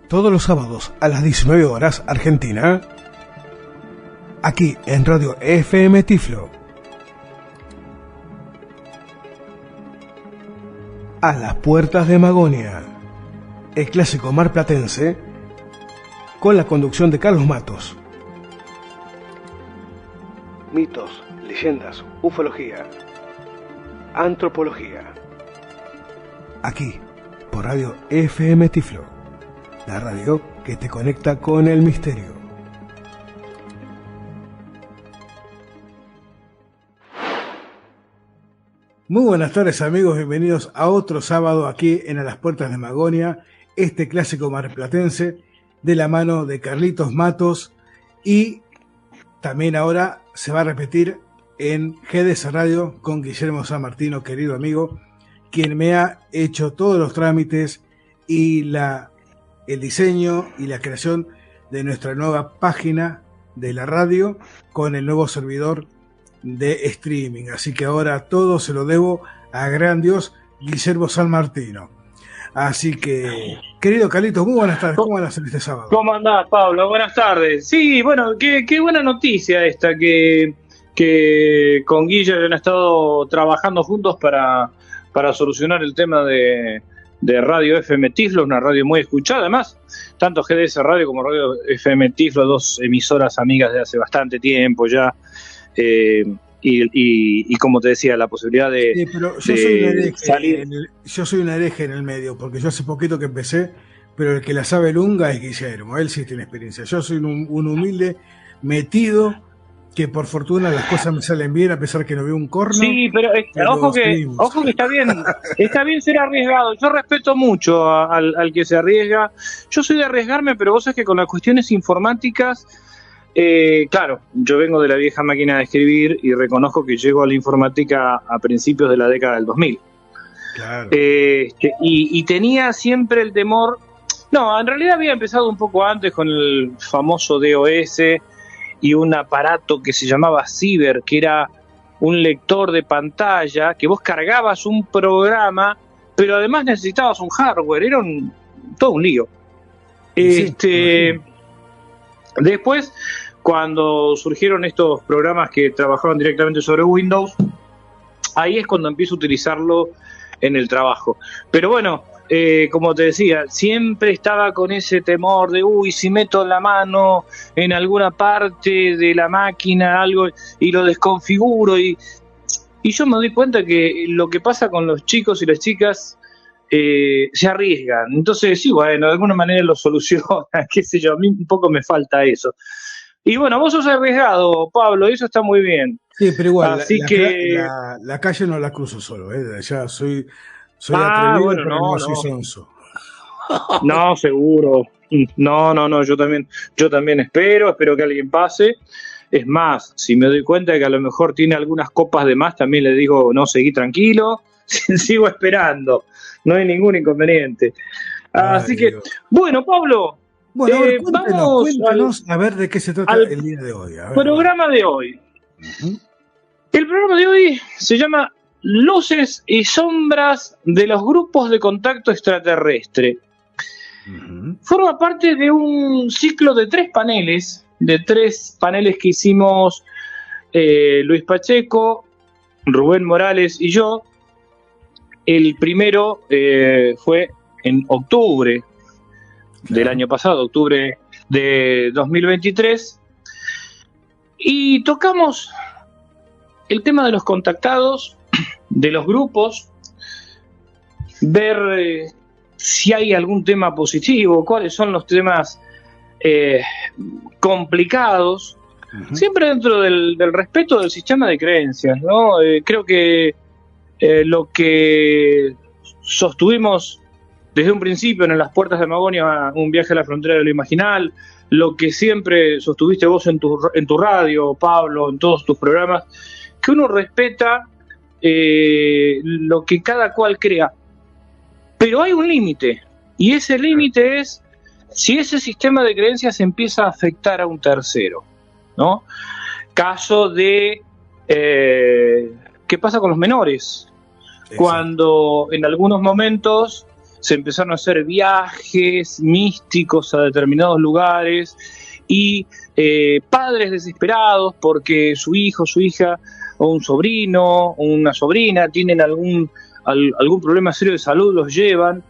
Todos los sábados a las 19 horas Argentina, aquí en Radio FM Tiflo. A las puertas de Magonia, el clásico marplatense, con la conducción de Carlos Matos. Mitos, leyendas, ufología, antropología. Aquí, por Radio FM Tiflo, la radio que te conecta con el misterio. Muy buenas tardes, amigos, bienvenidos a otro sábado aquí en A las Puertas de Magonia, este clásico marplatense de la mano de Carlitos Matos, y también ahora se va a repetir en GDS Radio con Guillermo San Martino, querido amigo, quien me ha hecho todos los trámites y el diseño y la creación de nuestra nueva página de la radio con el nuevo servidor de streaming. Así que ahora todo se lo debo a gran Dios, Guillermo San Martino. Así que, querido Carlitos, muy buenas tardes. ¿Cómo van a ser este sábado? ¿Cómo andás, Pablo? Buenas tardes. Sí, bueno, qué buena noticia esta, que con Guillermo han estado trabajando juntos para solucionar el tema de Radio FM Tiflo, una radio muy escuchada. Además, tanto GDS Radio como Radio FM Tiflo, dos emisoras amigas de hace bastante tiempo ya. Y como te decía, la posibilidad de, sí, pero yo soy un hereje en el medio, porque yo hace poquito que empecé, pero el que la sabe lunga es Guillermo, él sí tiene experiencia. Yo soy un humilde metido, que por fortuna las cosas me salen bien a pesar que no veo un corno. Sí, pero ojo que está bien ser arriesgado. Yo respeto mucho al que se arriesga. Yo soy de arriesgarme, pero vos sabés que con las cuestiones informáticas, claro, yo vengo de la vieja máquina de escribir y reconozco que llego a la informática a principios de la década del 2000. Claro. Y tenía siempre el temor. No, en realidad había empezado un poco antes con el famoso DOS y un aparato que se llamaba Ciber, que era un lector de pantalla, que vos cargabas un programa, pero además necesitabas un hardware, era todo un lío. Sí, después, cuando surgieron estos programas que trabajaban directamente sobre Windows, ahí es cuando empiezo a utilizarlo en el trabajo. Pero bueno, como te decía, siempre estaba con ese temor de, si meto la mano en alguna parte de la máquina, algo, y lo desconfiguro, y yo me doy cuenta que lo que pasa con los chicos y las chicas, se arriesgan. Entonces, sí, bueno, de alguna manera lo soluciona, qué sé yo, a mí un poco me falta eso. Y bueno, vos sos arriesgado, Pablo, y eso está muy bien. Sí, pero igual, así la calle no la cruzo solo, ya soy atrevido, bueno, pero no soy sonso. No, seguro. No, yo también espero que alguien pase. Es más, si me doy cuenta de que a lo mejor tiene algunas copas de más, también le digo, no, seguí tranquilo, sigo esperando, no hay ningún inconveniente. Así que, Dios. Bueno, Pablo, Bueno, a ver, cuéntanos vamos a ver de qué se trata el día de hoy. Programa de hoy. Uh-huh. El programa de hoy se llama Luces y Sombras de los Grupos de Contacto Extraterrestre. Uh-huh. Forma parte de un ciclo de tres paneles que hicimos Luis Pacheco, Rubén Morales y yo. El primero fue en octubre del año pasado, octubre de 2023, y tocamos el tema de los contactados, de los grupos, ver si hay algún tema positivo, cuáles son los temas complicados, siempre dentro del respeto del sistema de creencias, ¿no? Creo que lo que sostuvimos desde un principio en Las Puertas de Magonia, un viaje a la frontera de lo imaginal, lo que siempre sostuviste vos en tu radio, Pablo, en todos tus programas, que uno respeta lo que cada cual crea, pero hay un límite, y ese límite es si ese sistema de creencias empieza a afectar a un tercero, ¿no? Caso de ¿qué pasa con los menores? Exacto. Cuando en algunos momentos se empezaron a hacer viajes místicos a determinados lugares y padres desesperados porque su hijo, su hija o un sobrino o una sobrina tienen algún problema serio de salud, los llevan.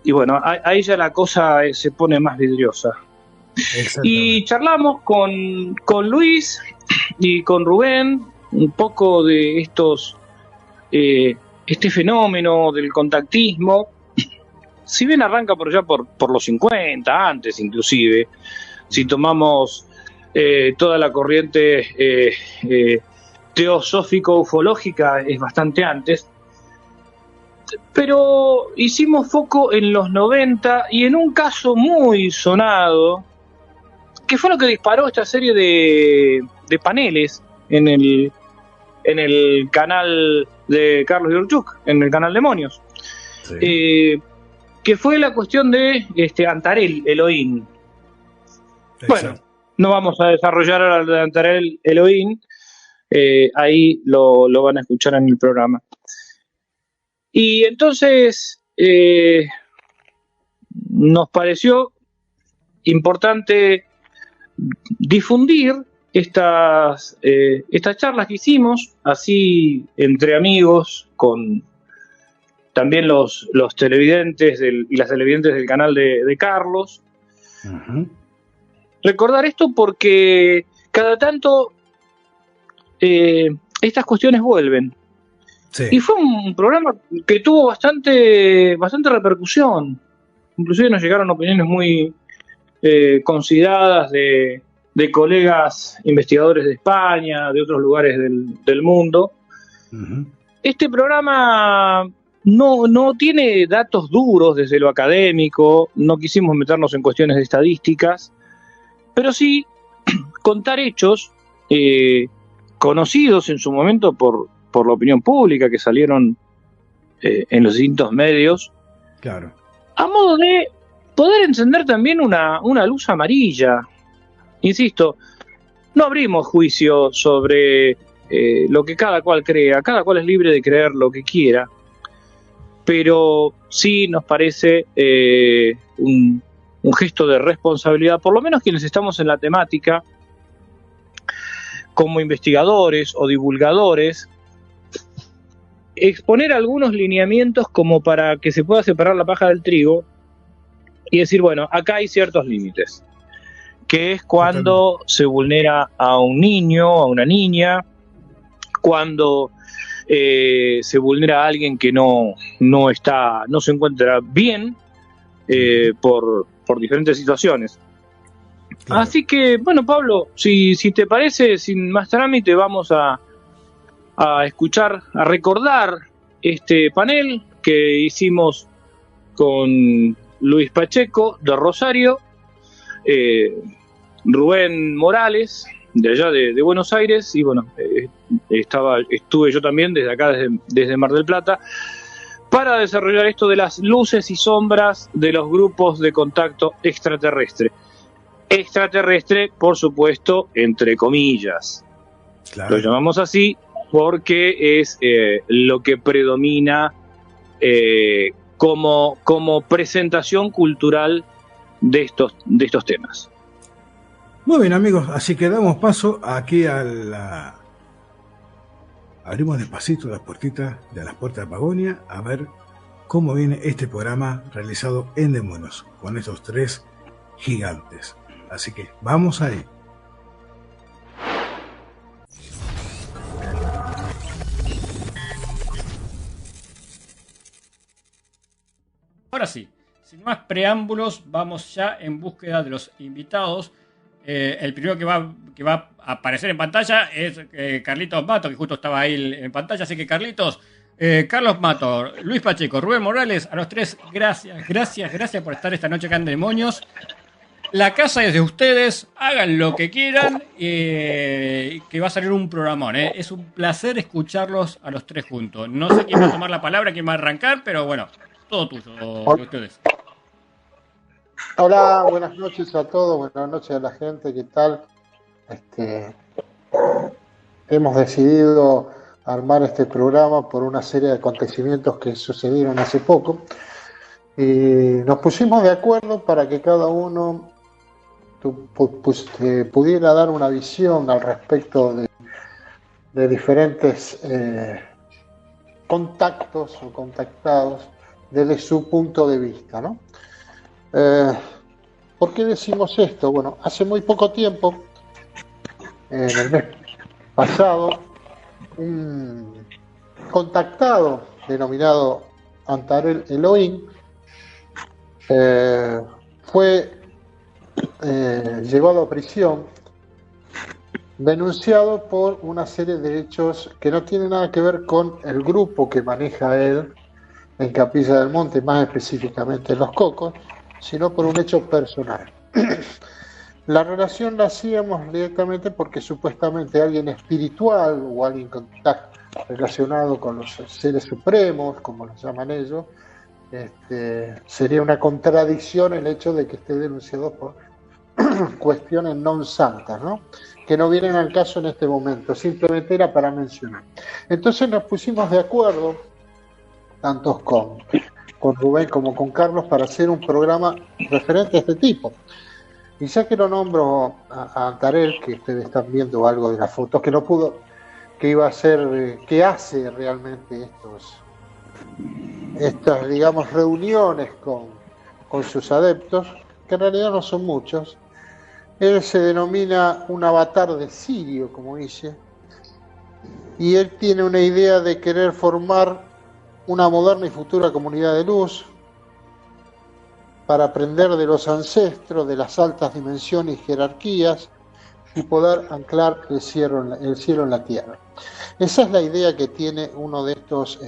Y bueno, ahí ya la cosa se pone más vidriosa. Y charlamos con Luis y con Rubén un poco de este fenómeno del contactismo. Si bien arranca por allá por los 50, antes inclusive, si tomamos toda la corriente teosófico-ufológica, es bastante antes. Pero hicimos foco en los 90 y en un caso muy sonado, que fue lo que disparó esta serie de paneles en el canal de Carlos Yurchuk, en el canal Demonios. Sí. Que fue la cuestión de Antarel Elohim. Exacto. Bueno, no vamos a desarrollar ahora el de Antarel Elohim, ahí lo van a escuchar en el programa. Y entonces nos pareció importante difundir estas charlas que hicimos, así entre amigos, con también los televidentes y las televidentes del canal de Carlos. Uh-huh. Recordar esto porque cada tanto estas cuestiones vuelven. Sí. Y fue un programa que tuvo bastante repercusión. Inclusive nos llegaron opiniones muy consideradas de colegas investigadores de España, de otros lugares del mundo. Uh-huh. Este programa no tiene datos duros desde lo académico, no quisimos meternos en cuestiones de estadísticas, pero sí contar hechos conocidos en su momento por la opinión pública, que salieron en los distintos medios, claro, a modo de poder encender también una luz amarilla. Insisto, no abrimos juicio sobre lo que cada cual crea, cada cual es libre de creer lo que quiera, pero sí nos parece un gesto de responsabilidad, por lo menos quienes estamos en la temática, como investigadores o divulgadores, exponer algunos lineamientos como para que se pueda separar la paja del trigo y decir, bueno, acá hay ciertos límites, que es cuando se vulnera a un niño, a una niña, cuando se vulnera a alguien que no se encuentra bien por diferentes situaciones. Claro. Así que, bueno, Pablo, si te parece, sin más trámite, vamos a escuchar, a recordar este panel que hicimos con Luis Pacheco de Rosario, Rubén Morales de allá de Buenos Aires, y bueno, estuve yo también desde acá, desde Mar del Plata, para desarrollar esto de las luces y sombras de los grupos de contacto extraterrestre. Extraterrestre, por supuesto, entre comillas. Claro. Lo llamamos así porque es lo que predomina como presentación cultural de estos temas. Muy bien, amigos, así que damos paso aquí abrimos despacito las puertitas de las puertas de Pagonia a ver cómo viene este programa realizado en Demonios con estos tres gigantes. Así que vamos ahí. Ahora sí, sin más preámbulos, vamos ya en búsqueda de los invitados. El primero que va a aparecer en pantalla es Carlitos Mato, que justo estaba ahí en pantalla. Así que Carlitos, Carlos Mato, Luis Pacheco, Rubén Morales, a los tres, gracias por estar esta noche acá en Demonios. La casa es de ustedes, hagan lo que quieran, que va a salir un programón. Es un placer escucharlos a los tres juntos. No sé quién va a tomar la palabra, quién va a arrancar, pero bueno, todo tuyo, de ustedes. Hola, buenas noches a todos, buenas noches a la gente, ¿qué tal? Hemos decidido armar este programa por una serie de acontecimientos que sucedieron hace poco. y nos pusimos de acuerdo para que cada uno pudiera dar una visión al respecto de diferentes contactos o contactados desde su punto de vista, ¿no? ¿Por qué decimos esto? Bueno, hace muy poco tiempo, en el mes pasado, un contactado denominado Antarel Elohim fue llevado a prisión, denunciado por una serie de hechos que no tienen nada que ver con el grupo que maneja él en Capilla del Monte, más específicamente en Los Cocos, sino por un hecho personal. La relación la hacíamos directamente porque supuestamente alguien espiritual o alguien que está relacionado con los seres supremos, como los llaman ellos, sería una contradicción el hecho de que esté denunciado por cuestiones non santas, ¿no? Que no vienen al caso en este momento, simplemente era para mencionar. Entonces nos pusimos de acuerdo, tanto con Rubén como con Carlos, para hacer un programa referente a este tipo. Y ya que lo nombro a Antarel, que ustedes están viendo algo de las fotos, que no pudo, que iba a hacer, que hace realmente estas, digamos, reuniones con sus adeptos, que en realidad no son muchos. Él se denomina un avatar de Sirio, como dice, y él tiene una idea de querer formar una moderna y futura comunidad de luz para aprender de los ancestros, de las altas dimensiones y jerarquías, y poder anclar el cielo en la tierra. Esa es la idea que tiene uno de estos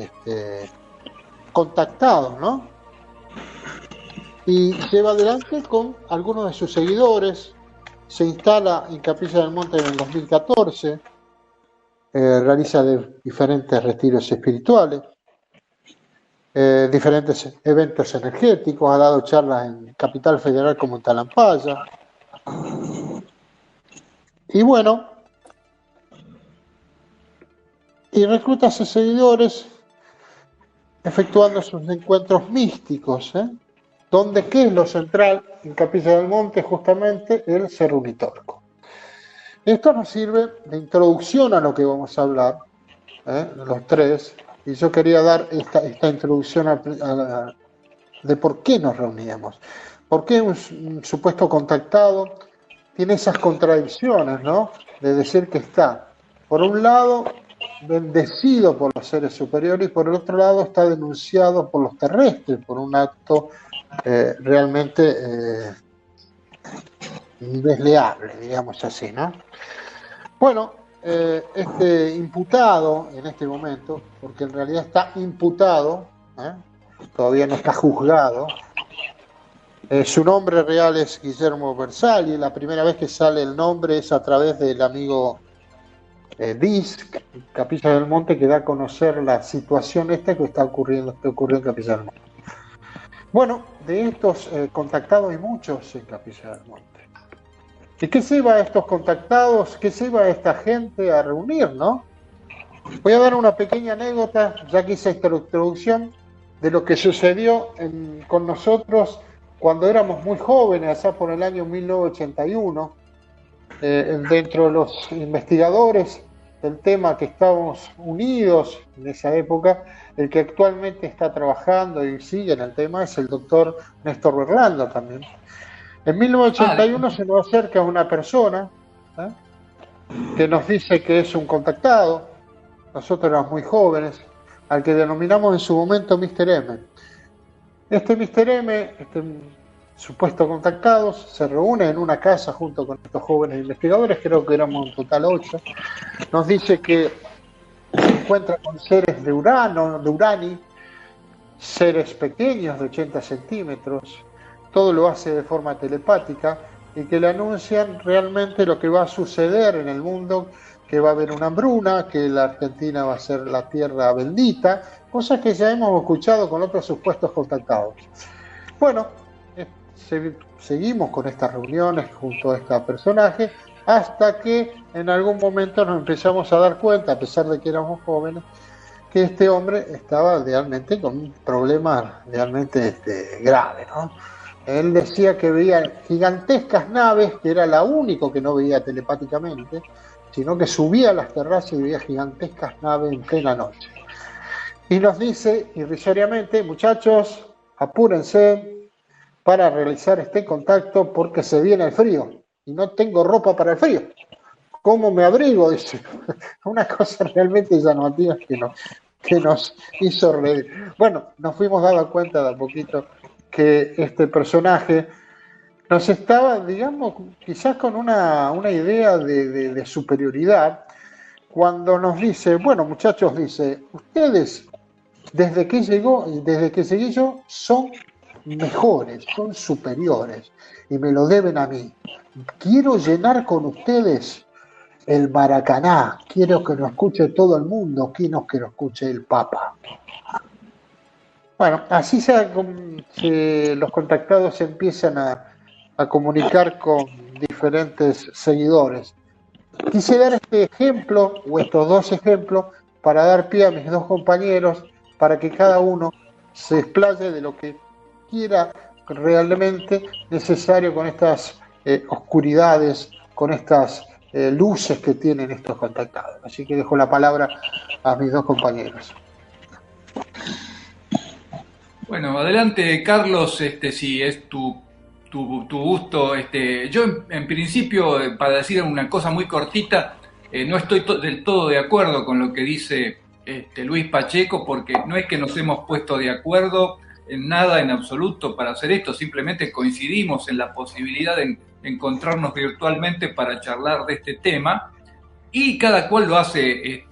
contactados, ¿no? Y lleva adelante con algunos de sus seguidores. Se instala en Capilla del Monte en el 2014, realiza diferentes retiros espirituales, diferentes eventos energéticos, ha dado charlas en Capital Federal como en Talampaya. Y bueno, y recluta a sus seguidores efectuando sus encuentros místicos, donde, ¿qué es lo central? En Capilla del Monte, justamente, el Cerro Uritorco. Esto nos sirve de introducción a lo que vamos a hablar, los tres, y yo quería dar esta introducción de por qué nos reuníamos. ¿Por qué un supuesto contactado tiene esas contradicciones, ¿no? De decir que está, por un lado, bendecido por los seres superiores y por el otro lado está denunciado por los terrestres por un acto realmente desleable, digamos así, ¿no? Bueno, este imputado en este momento, porque en realidad está imputado, todavía no está juzgado, su nombre real es Guillermo Bersali. La primera vez que sale el nombre es a través del amigo DISC, Capilla del Monte, que da a conocer la situación que está ocurriendo en Capilla del Monte. Bueno, de estos contactados hay muchos en Capilla del Monte. ¿Y qué se iba a estos contactados? ¿Qué se iba a esta gente a reunir, no? Voy a dar una pequeña anécdota, ya que hice esta introducción, de lo que sucedió con nosotros cuando éramos muy jóvenes, allá por el año 1981, dentro de los investigadores del tema que estábamos unidos en esa época, el que actualmente está trabajando y sigue en el tema es el doctor Néstor Berlando también. En 1981 se nos acerca una persona que nos dice que es un contactado. Nosotros éramos muy jóvenes, al que denominamos en su momento Mr. M. Este Mr. M, supuesto contactados, se reúne en una casa junto con estos jóvenes investigadores, creo que éramos en total 8. Nos dice que se encuentra con seres de Urani, seres pequeños de 80 centímetros, todo lo hace de forma telepática, y que le anuncian realmente lo que va a suceder en el mundo, que va a haber una hambruna, que la Argentina va a ser la tierra bendita, cosas que ya hemos escuchado con otros supuestos contactados. Bueno, seguimos con estas reuniones junto a este personaje, hasta que en algún momento nos empezamos a dar cuenta, a pesar de que éramos jóvenes, que este hombre estaba realmente con un problema realmente grave, ¿no? Él decía que veía gigantescas naves, que era la único que no veía telepáticamente, sino que subía a las terrazas y veía gigantescas naves en plena noche. Y nos dice irrisoriamente: muchachos, apúrense para realizar este contacto porque se viene el frío y no tengo ropa para el frío. ¿Cómo me abrigo? Dice. Una cosa realmente llamativa que nos hizo reír. Bueno, nos fuimos dando cuenta de a poquito que este personaje nos estaba, digamos, quizás con una idea de superioridad, cuando nos dice: bueno, muchachos, dice, ustedes desde que llegué yo son mejores, son superiores y me lo deben a mí. Quiero llenar con ustedes el Maracaná, quiero que lo escuche todo el mundo, quiero que lo escuche el Papa. Bueno, así los contactados se empiezan a comunicar con diferentes seguidores. Quise dar este ejemplo, o estos dos ejemplos, para dar pie a mis dos compañeros, para que cada uno se explaye de lo que quiera realmente necesario con estas oscuridades, con estas luces que tienen estos contactados. Así que dejo la palabra a mis dos compañeros. Bueno, adelante, Carlos, si es tu gusto. Yo en principio, para decir una cosa muy cortita, no estoy del todo de acuerdo con lo que dice Luis Pacheco, porque no es que nos hemos puesto de acuerdo en nada en absoluto para hacer esto, simplemente coincidimos en la posibilidad de encontrarnos virtualmente para charlar de este tema, y cada cual lo hace,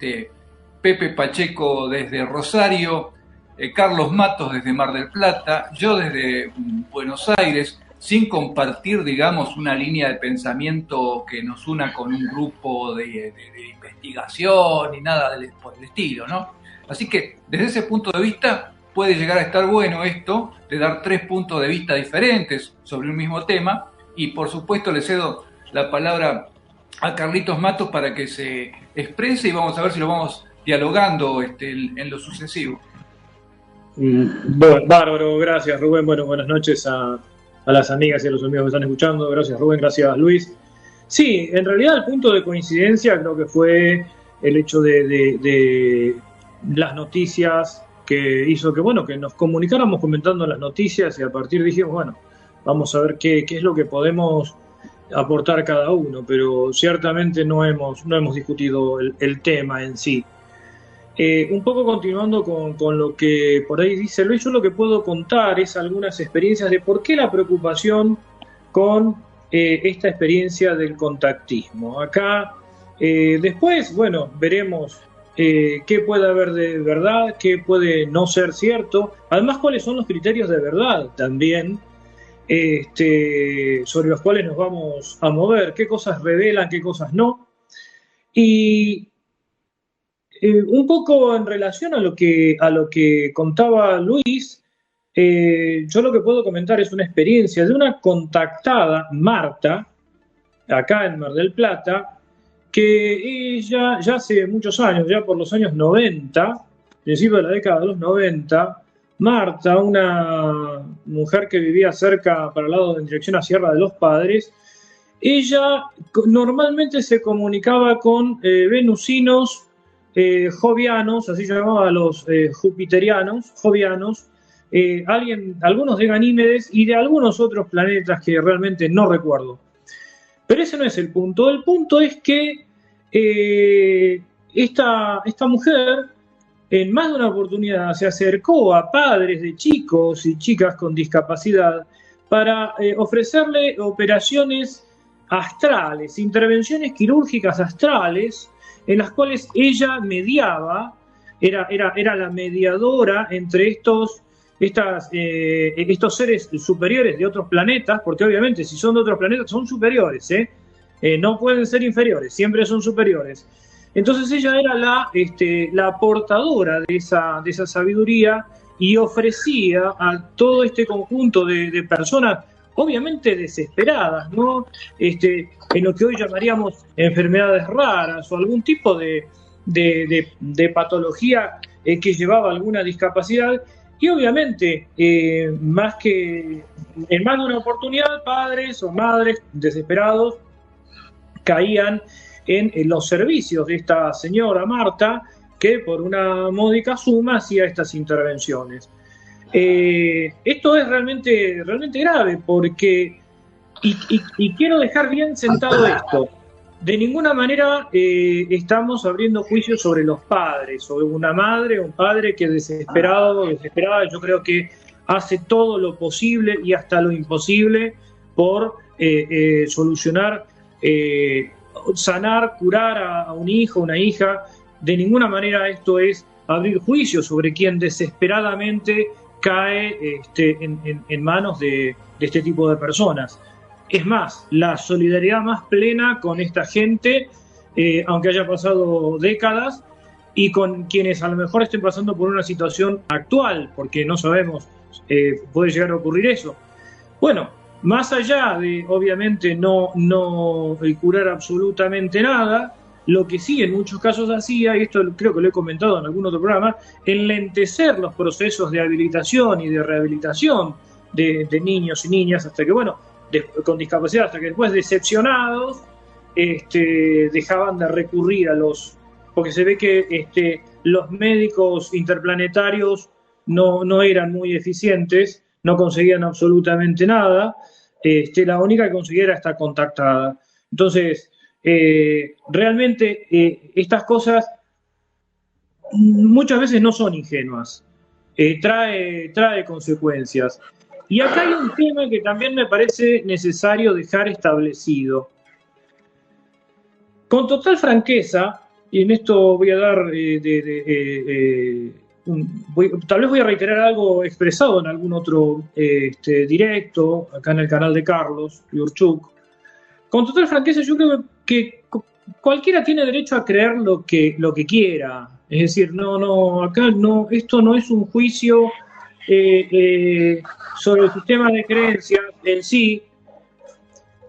Pepe Pacheco desde Rosario, Carlos Matos desde Mar del Plata, yo desde Buenos Aires, sin compartir, digamos, una línea de pensamiento que nos una con un grupo de investigación ni nada por el estilo, ¿no? Así que, desde ese punto de vista, puede llegar a estar bueno esto, de dar 3 puntos de vista diferentes sobre un mismo tema, y por supuesto le cedo la palabra a Carlitos Matos para que se exprese, y vamos a ver si lo vamos dialogando en lo sucesivo. Bueno, bárbaro, gracias Rubén. Bueno, buenas noches a las amigas y a los amigos que están escuchando. Gracias Rubén, gracias Luis. Sí, en realidad el punto de coincidencia creo que fue el hecho de las noticias que hizo que nos comunicáramos comentando las noticias, y a partir dijimos, bueno, vamos a ver qué es lo que podemos aportar cada uno, pero ciertamente no hemos discutido el tema en sí. Un poco continuando con lo que por ahí dice Luis, yo lo que puedo contar es algunas experiencias de por qué la preocupación con esta experiencia del contactismo. Acá, después, bueno, veremos qué puede haber de verdad, qué puede no ser cierto, además cuáles son los criterios de verdad también, sobre los cuales nos vamos a mover, qué cosas revelan, qué cosas no. Y un poco en relación a lo que contaba Luis, yo lo que puedo comentar es una experiencia de una contactada, Marta, acá en Mar del Plata, que ella ya hace muchos años, ya por los años 90, principio de la década de los 90, Marta, una mujer que vivía cerca, para el lado en dirección a Sierra de los Padres, ella normalmente se comunicaba con venusinos jovianos, así llamaban a los jupiterianos, jovianos, algunos de Ganímedes y de algunos otros planetas que realmente no recuerdo. Pero ese no es el punto. El punto es que esta mujer en más de una oportunidad se acercó a padres de chicos y chicas con discapacidad para ofrecerle operaciones astrales, intervenciones quirúrgicas astrales, en las cuales ella mediaba, era la mediadora entre estos seres superiores de otros planetas, porque obviamente si son de otros planetas son superiores, no pueden ser inferiores, siempre son superiores. Entonces ella era la portadora de esa sabiduría y ofrecía a todo este conjunto de personas obviamente desesperadas, ¿no? En lo que hoy llamaríamos enfermedades raras o algún tipo de patología que llevaba alguna discapacidad. Y obviamente, en más de una oportunidad, padres o madres desesperados caían en los servicios de esta señora Marta, que por una módica suma hacía estas intervenciones. Esto es realmente grave, porque, y quiero dejar bien sentado esto, de ninguna manera estamos abriendo juicios sobre los padres, sobre una madre o un padre que desesperada, yo creo que hace todo lo posible y hasta lo imposible por solucionar, sanar, curar a un hijo, una hija. De ninguna manera esto es abrir juicios sobre quien desesperadamente cae en manos de este tipo de personas. Es más, la solidaridad más plena con esta gente, aunque haya pasado décadas, y con quienes a lo mejor estén pasando por una situación actual, porque no sabemos, puede llegar a ocurrir eso. Bueno, más allá de, obviamente, no curar absolutamente nada, lo que sí en muchos casos hacía, y esto creo que lo he comentado en algún otro programa, enlentecer los procesos de habilitación y de rehabilitación de niños y niñas, hasta que, bueno, con discapacidad, hasta que después, decepcionados, dejaban de recurrir a porque se ve que los médicos interplanetarios no eran muy eficientes, no conseguían absolutamente nada, la única que conseguía era estar contactada. Entonces, realmente estas cosas muchas veces no son ingenuas, trae consecuencias. Y acá hay un tema que también me parece necesario dejar establecido. Con total franqueza, y en esto voy a dar, tal vez voy a reiterar algo expresado en algún otro directo, acá en el canal de Carlos Yurchuk. Con total franqueza, yo creo que cualquiera tiene derecho a creer lo que quiera. Es decir, acá esto no es un juicio sobre el sistema de creencias en sí,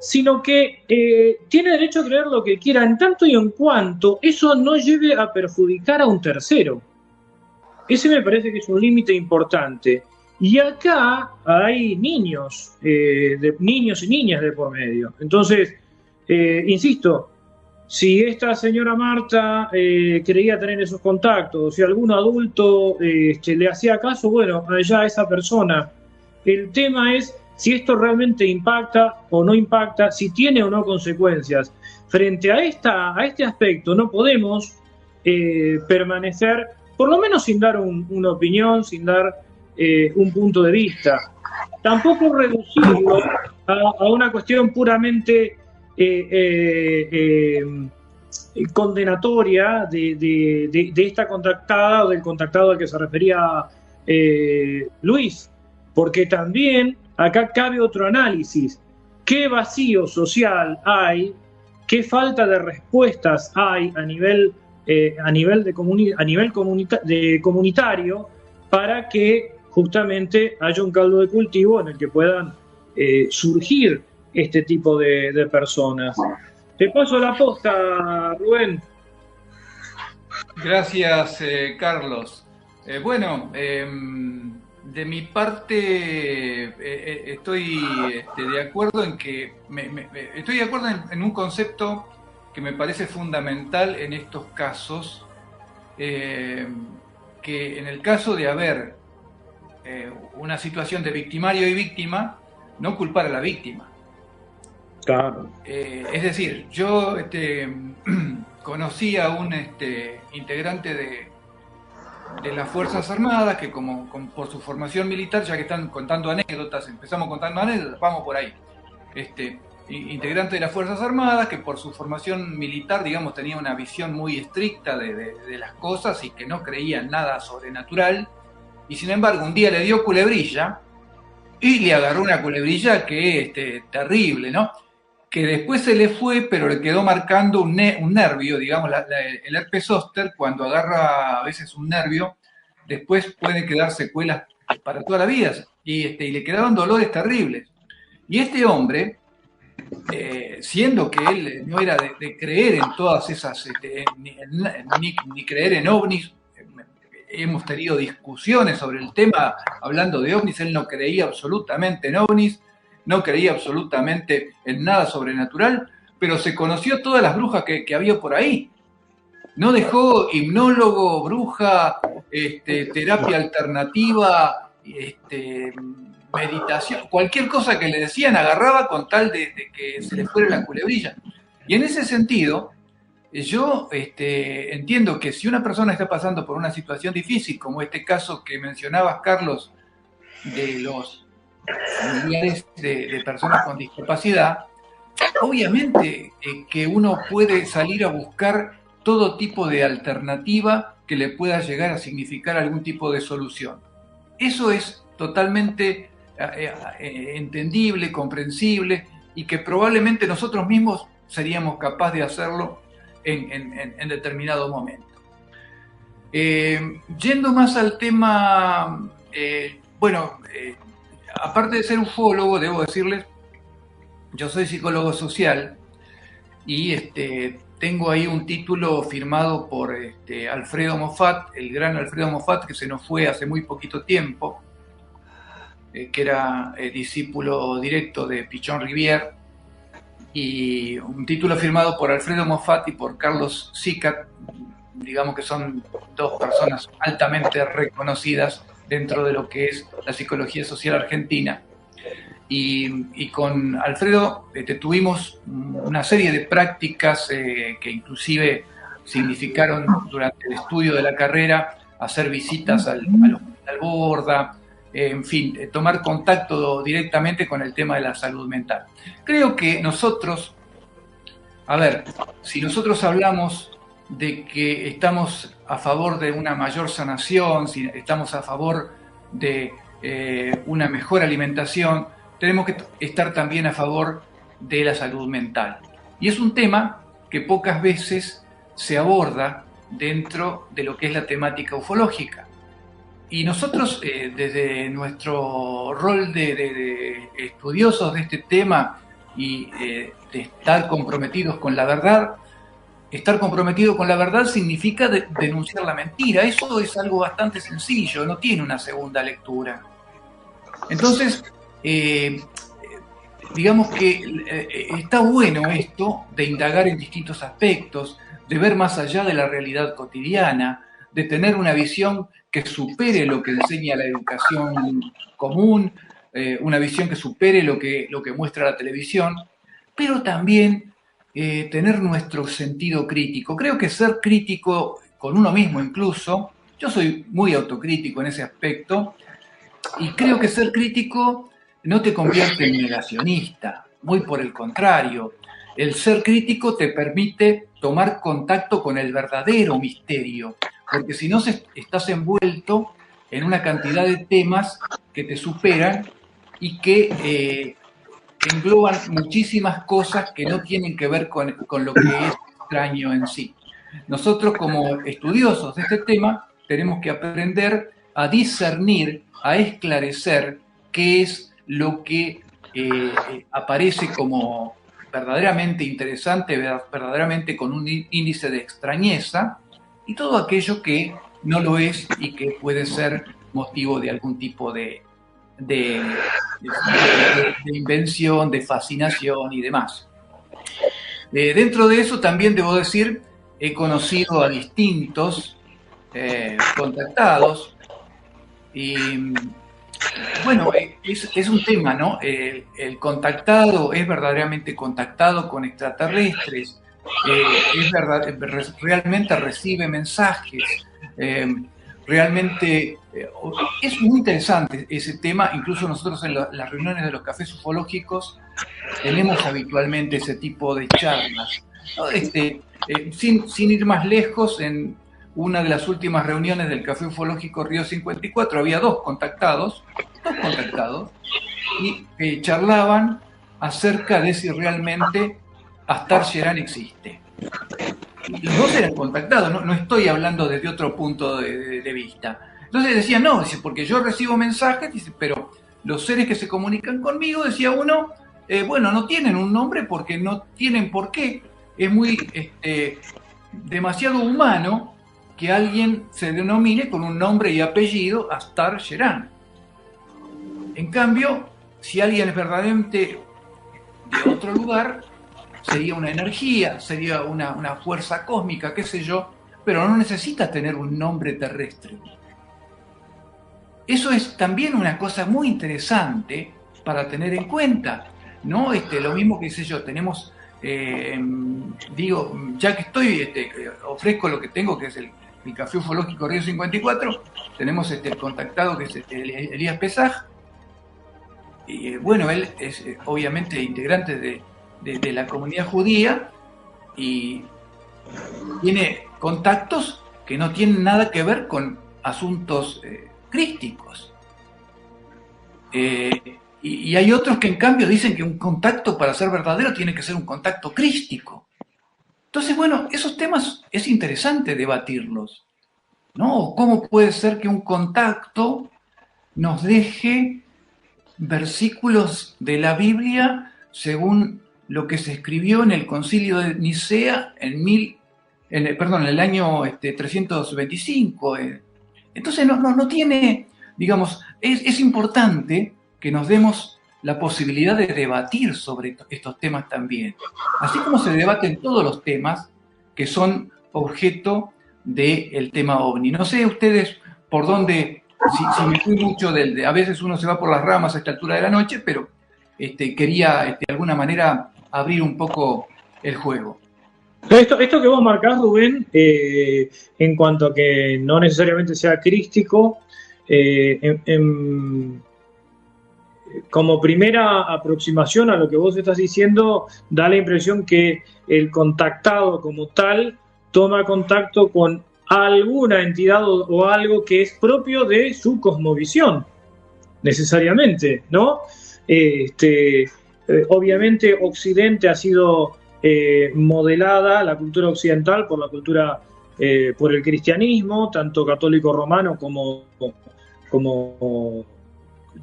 sino que tiene derecho a creer lo que quiera, en tanto y en cuanto eso no lleve a perjudicar a un tercero. Ese me parece que es un límite importante. Y acá hay niños y niñas de por medio. Entonces, insisto, si esta señora Marta creía tener esos contactos, si algún adulto le hacía caso, bueno, allá esa persona. El tema es si esto realmente impacta o no impacta, si tiene o no consecuencias. Frente a este aspecto no podemos permanecer, por lo menos sin dar una opinión, sin dar un punto de vista. Tampoco reducirlo a una cuestión puramente condenatoria de esta contactada o del contactado al que se refería Luis, porque también acá cabe otro análisis. ¿Qué vacío social hay? ¿Qué falta de respuestas hay a nivel comunitario para que justamente haya un caldo de cultivo en el que puedan surgir este tipo de personas? Te paso la posta, Rubén. Gracias, Carlos. Bueno, de mi parte estoy de acuerdo en que estoy de acuerdo en un concepto que me parece fundamental en estos casos, que en el caso de haber una situación de victimario y víctima, no culpar a la víctima. Claro. Es decir, yo conocí a un integrante de las Fuerzas Armadas que por su formación militar, ya que están contando anécdotas, empezamos contando anécdotas, vamos por ahí. Integrante de las Fuerzas Armadas que por su formación militar, digamos, tenía una visión muy estricta de las cosas y que no creía en nada sobrenatural, y sin embargo un día le dio culebrilla y le agarró una culebrilla que es terrible, ¿no? Que después se le fue, pero le quedó marcando un nervio, digamos, el herpes zóster, cuando agarra a veces un nervio, después pueden quedar secuelas para toda la vida, y le quedaban dolores terribles. Y este hombre, siendo que él no era de creer en todas esas, ni creer en ovnis, hemos tenido discusiones sobre el tema hablando de ovnis. Él no creía absolutamente en ovnis, no creía absolutamente en nada sobrenatural, pero se conoció todas las brujas que había por ahí. No dejó hipnólogo, bruja, terapia alternativa, meditación, cualquier cosa que le decían agarraba con tal de que se le fuera la culebrilla. Y en ese sentido, yo entiendo que si una persona está pasando por una situación difícil, como este caso que mencionabas, Carlos, de los familiares de personas con discapacidad, obviamente que uno puede salir a buscar todo tipo de alternativa que le pueda llegar a significar algún tipo de solución. Eso es totalmente entendible, comprensible, y que probablemente nosotros mismos seríamos capaces de hacerlo en determinado momento. Yendo más al tema, aparte de ser ufólogo, debo decirles, yo soy psicólogo social y tengo ahí un título firmado por Alfredo Moffat, el gran Alfredo Moffat, que se nos fue hace muy poquito tiempo, que era discípulo directo de Pichon Rivière, y un título firmado por Alfredo Moffat y por Carlos Sicat, digamos que son dos personas altamente reconocidas dentro de lo que es la psicología social argentina. Y con Alfredo tuvimos una serie de prácticas que inclusive significaron durante el estudio de la carrera hacer visitas al Hospital Borda, en fin, tomar contacto directamente con el tema de la salud mental. Creo que nosotros, si nosotros hablamos de que estamos a favor de una mayor sanación, si estamos a favor de una mejor alimentación, tenemos que estar también a favor de la salud mental. Y es un tema que pocas veces se aborda dentro de lo que es la temática ufológica. Y nosotros, desde nuestro rol de estudiosos de este tema y de estar comprometidos con la verdad, estar comprometido con la verdad significa denunciar la mentira. Eso es algo bastante sencillo, no tiene una segunda lectura. Entonces, digamos que está bueno esto de indagar en distintos aspectos, de ver más allá de la realidad cotidiana, de tener una visión que supere lo que enseña la educación común, una visión que supere lo que muestra la televisión, pero también tener nuestro sentido crítico. Creo que ser crítico con uno mismo incluso, yo soy muy autocrítico en ese aspecto, y creo que ser crítico no te convierte en negacionista, muy por el contrario. El ser crítico te permite tomar contacto con el verdadero misterio, porque si no estás envuelto en una cantidad de temas que te superan y que engloban muchísimas cosas que no tienen que ver con lo que es extraño en sí. Nosotros, como estudiosos de este tema, tenemos que aprender a discernir, a esclarecer qué es lo que aparece como verdaderamente interesante, verdaderamente con un índice de extrañeza, y todo aquello que no lo es y que puede ser motivo de algún tipo de invención, de fascinación y demás. Dentro de eso también debo decir, he conocido a distintos contactados y bueno, es un tema, ¿no? El contactado es verdaderamente contactado con extraterrestres, realmente recibe mensajes, realmente es muy interesante ese tema. Incluso nosotros en las reuniones de los cafés ufológicos tenemos habitualmente ese tipo de charlas, ¿no? Sin ir más lejos, en una de las últimas reuniones del Café Ufológico Río 54 había dos contactados y charlaban acerca de si realmente Astar Sherán existe. Los dos eran contactados, no estoy hablando desde otro punto de vista. Entonces decían, no, dice, porque yo recibo mensajes, dice, pero los seres que se comunican conmigo, decía uno, bueno, no tienen un nombre porque no tienen por qué. Es muy demasiado humano que alguien se denomine con un nombre y apellido Astar Sheran. En cambio, si alguien es verdaderamente de otro lugar, sería una energía, sería una fuerza cósmica, qué sé yo, pero no necesita tener un nombre terrestre. Eso es también una cosa muy interesante para tener en cuenta, ¿no? Lo mismo que sé yo, tenemos, digo, ya que estoy, ofrezco lo que tengo, que es el Café Ufológico Río 54, tenemos el contactado que es Elías Pesaj, y bueno, él es obviamente integrante de la comunidad judía y tiene contactos que no tienen nada que ver con asuntos crísticos. Y hay otros que en cambio dicen que un contacto para ser verdadero tiene que ser un contacto crístico. Entonces, bueno, esos temas es interesante debatirlos, ¿no? ¿Cómo puede ser que un contacto nos deje versículos de la Biblia según lo que se escribió en el Concilio de Nicea en el año 325? Entonces no tiene, digamos, es importante que nos demos la posibilidad de debatir sobre estos temas también, así como se debaten todos los temas que son objeto del tema OVNI. No sé ustedes por dónde, si me fui mucho a veces uno se va por las ramas a esta altura de la noche, pero quería de alguna manera abrir un poco el juego. Esto que vos marcás, Rubén, en cuanto a que no necesariamente sea crístico, como primera aproximación a lo que vos estás diciendo, da la impresión que el contactado como tal toma contacto con alguna entidad o algo que es propio de su cosmovisión, necesariamente, ¿no? Obviamente Occidente ha sido modelada, la cultura occidental, por la cultura, por el cristianismo, tanto católico romano como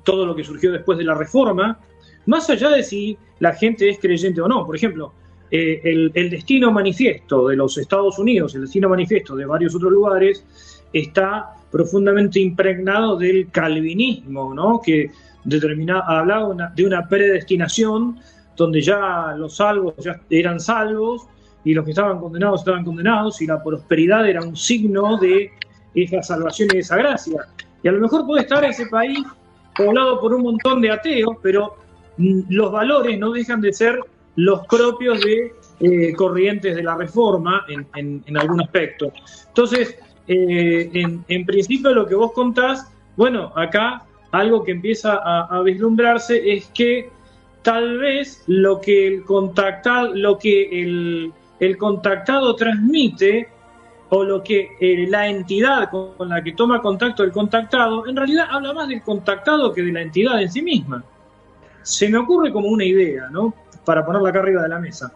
todo lo que surgió después de la Reforma, más allá de si la gente es creyente o no. Por ejemplo, el destino manifiesto de los Estados Unidos, el destino manifiesto de varios otros lugares, está profundamente impregnado del calvinismo, ¿no? Que hablaba de una predestinación donde ya los salvos ya eran salvos y los que estaban condenados, y la prosperidad era un signo de esa salvación y de esa gracia. Y a lo mejor puede estar ese país poblado por un montón de ateos, pero los valores no dejan de ser los propios de corrientes de la Reforma en algún aspecto. Entonces, en principio lo que vos contás, bueno, acá algo que empieza a vislumbrarse es que tal vez lo que el contactado transmite, o lo que la entidad con la que toma contacto el contactado, en realidad habla más del contactado que de la entidad en sí misma. Se me ocurre como una idea, ¿no? Para ponerla acá arriba de la mesa.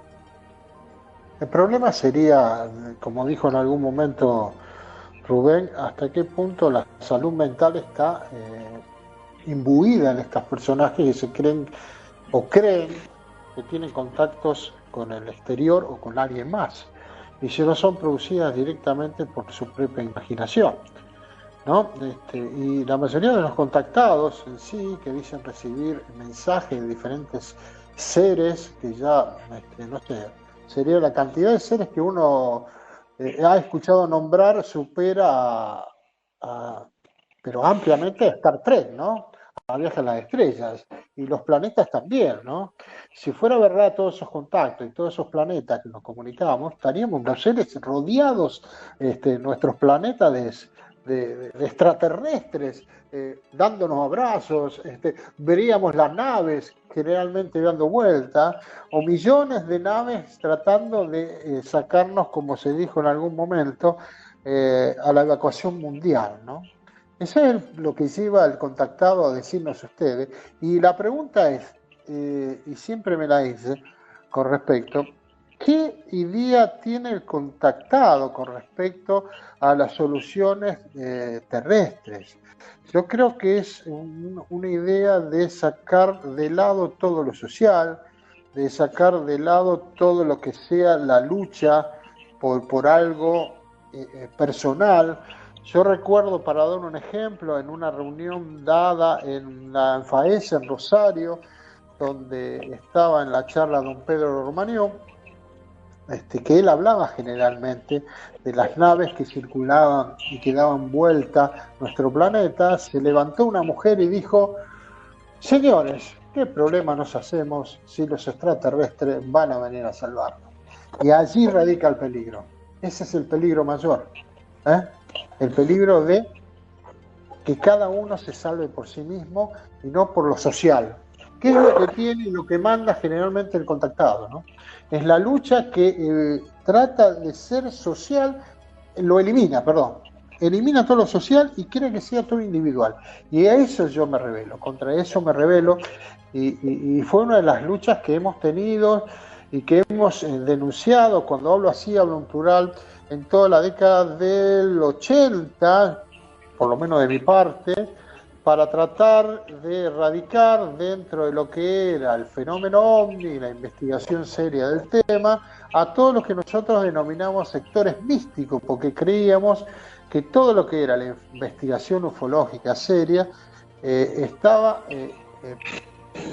El problema sería, como dijo en algún momento Rubén, hasta qué punto la salud mental está imbuida en estos personajes que se creen que tienen contactos con el exterior o con alguien más, y si no son producidas directamente por su propia imaginación, ¿no? Y la mayoría de los contactados en sí, que dicen recibir mensajes de diferentes seres, que ya, no sé, sería la cantidad de seres que uno ha escuchado nombrar, supera pero ampliamente a Star Trek, ¿no? A Viaje a las Estrellas, y los planetas también, ¿no? Si fuera verdad todos esos contactos y todos esos planetas que nos comunicábamos, estaríamos los seres rodeados, nuestros planetas de extraterrestres, dándonos abrazos, veríamos las naves generalmente dando vuelta, o millones de naves tratando de sacarnos, como se dijo en algún momento, a la evacuación mundial, ¿no? Eso es lo que lleva el contactado a decirnos ustedes. Y la pregunta es, y siempre me la hice con respecto, ¿qué idea tiene el contactado con respecto a las soluciones terrestres? Yo creo que es una idea de sacar de lado todo lo social, de sacar de lado todo lo que sea la lucha por algo personal. Yo recuerdo, para dar un ejemplo, en una reunión dada en la FAES en Rosario, donde estaba en la charla don Pedro Romagnó, que él hablaba generalmente de las naves que circulaban y que daban vuelta a nuestro planeta. Se levantó una mujer y dijo: señores, ¿qué problema nos hacemos si los extraterrestres van a venir a salvarnos? Y allí radica el peligro. Ese es el peligro mayor, el peligro de que cada uno se salve por sí mismo y no por lo social, que es lo que tiene y lo que manda generalmente el contactado, ¿no? Es la lucha que trata de ser social, elimina todo lo social y quiere que sea todo individual. Y a eso yo me rebelo, contra eso me rebelo, y fue una de las luchas que hemos tenido y que hemos denunciado. Cuando hablo así, hablo en plural, en toda la década del 80, por lo menos de mi parte, para tratar de erradicar dentro de lo que era el fenómeno OVNI, la investigación seria del tema, a todos los que nosotros denominamos sectores místicos, porque creíamos que todo lo que era la investigación ufológica seria estaba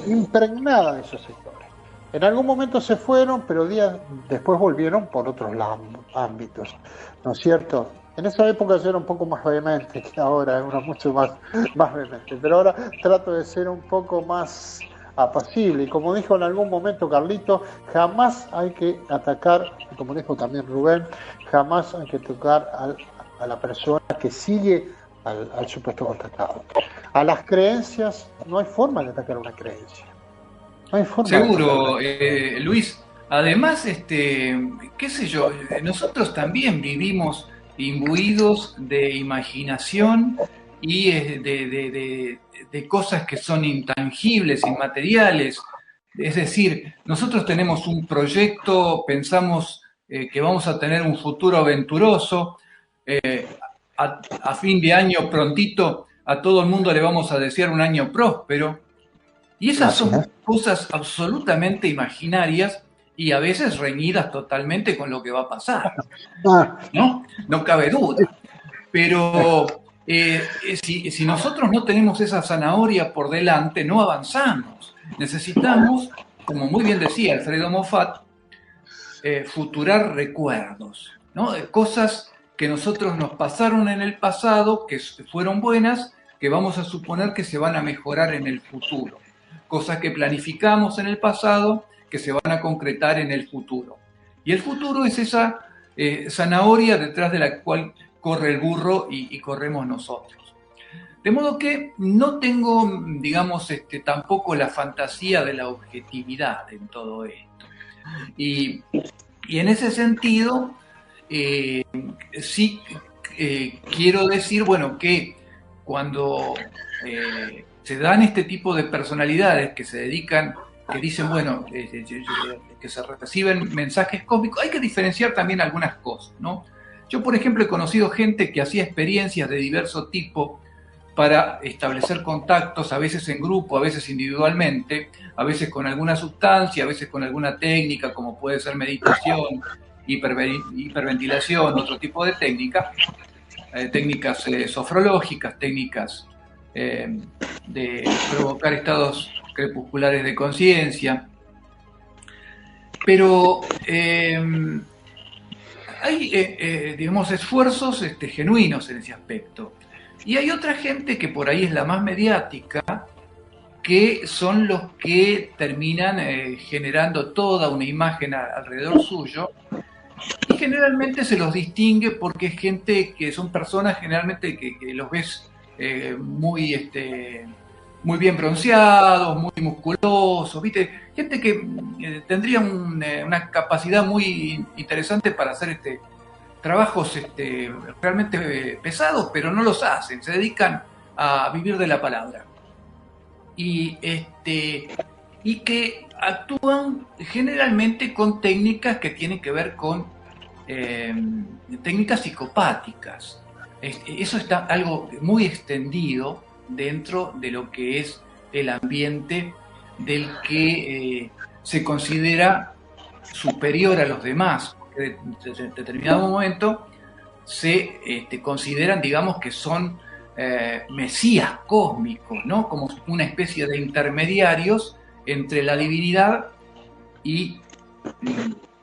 impregnada de esos sectores. En algún momento se fueron, pero días después volvieron por otros ámbitos, ¿no es cierto? En esa época yo era un poco más vehemente que ahora, era mucho más vehemente, pero ahora trato de ser un poco más apacible. Y como dijo en algún momento Carlito, jamás hay que atacar, y como dijo también Rubén, jamás hay que tocar a la persona que sigue al supuesto contactado. A las creencias no hay forma de atacar una creencia. No hay forma. Seguro, Luis. Además, qué sé yo, nosotros también vivimos imbuidos de imaginación y de cosas que son intangibles, inmateriales. Es decir, nosotros tenemos un proyecto, pensamos que vamos a tener un futuro aventuroso. A fin de año, prontito, a todo el mundo le vamos a desear un año próspero. Y esas son cosas absolutamente imaginarias y a veces reñidas totalmente con lo que va a pasar, ¿no? No cabe duda. Pero si nosotros no tenemos esa zanahoria por delante, no avanzamos. Necesitamos, como muy bien decía Alfredo Moffat, futurar recuerdos, ¿no? Cosas que nosotros nos pasaron en el pasado, que fueron buenas, que vamos a suponer que se van a mejorar en el futuro. Cosas que planificamos en el pasado, que se van a concretar en el futuro. Y el futuro es esa zanahoria detrás de la cual corre el burro y corremos nosotros. De modo que no tengo, digamos, tampoco la fantasía de la objetividad en todo esto. Y en ese sentido, sí quiero decir, bueno, que cuando se dan este tipo de personalidades que se dedican, que dicen, bueno, que se reciben mensajes cósmicos, hay que diferenciar también algunas cosas, ¿no? Yo, por ejemplo, he conocido gente que hacía experiencias de diverso tipo para establecer contactos, a veces en grupo, a veces individualmente, a veces con alguna sustancia, a veces con alguna técnica, como puede ser meditación, hiperventilación, otro tipo de técnica, técnicas sofrológicas, técnicas de provocar estados crepusculares de conciencia. Pero hay, digamos, esfuerzos genuinos en ese aspecto. Y hay otra gente que por ahí es la más mediática, que son los que terminan generando toda una imagen alrededor suyo, y generalmente se los distingue porque es gente que son personas generalmente que los ves muy bien bronceados, muy musculosos, ¿viste? Gente que tendría una capacidad muy interesante para hacer trabajos realmente pesados, pero no los hacen, se dedican a vivir de la palabra. Y que actúan generalmente con técnicas que tienen que ver con técnicas psicopáticas. Eso está algo muy extendido dentro de lo que es el ambiente del que se considera superior a los demás, porque en determinado momento se consideran, digamos, que son mesías cósmicos, ¿no? Como una especie de intermediarios entre la divinidad y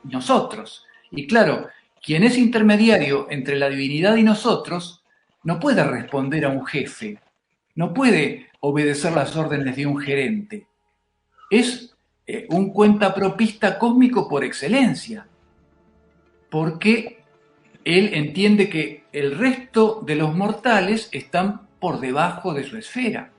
nosotros. Y claro, quien es intermediario entre la divinidad y nosotros no puede responder a un jefe, no puede obedecer las órdenes de un gerente. Es un cuentapropista cósmico por excelencia, porque él entiende que el resto de los mortales están por debajo de su esfera.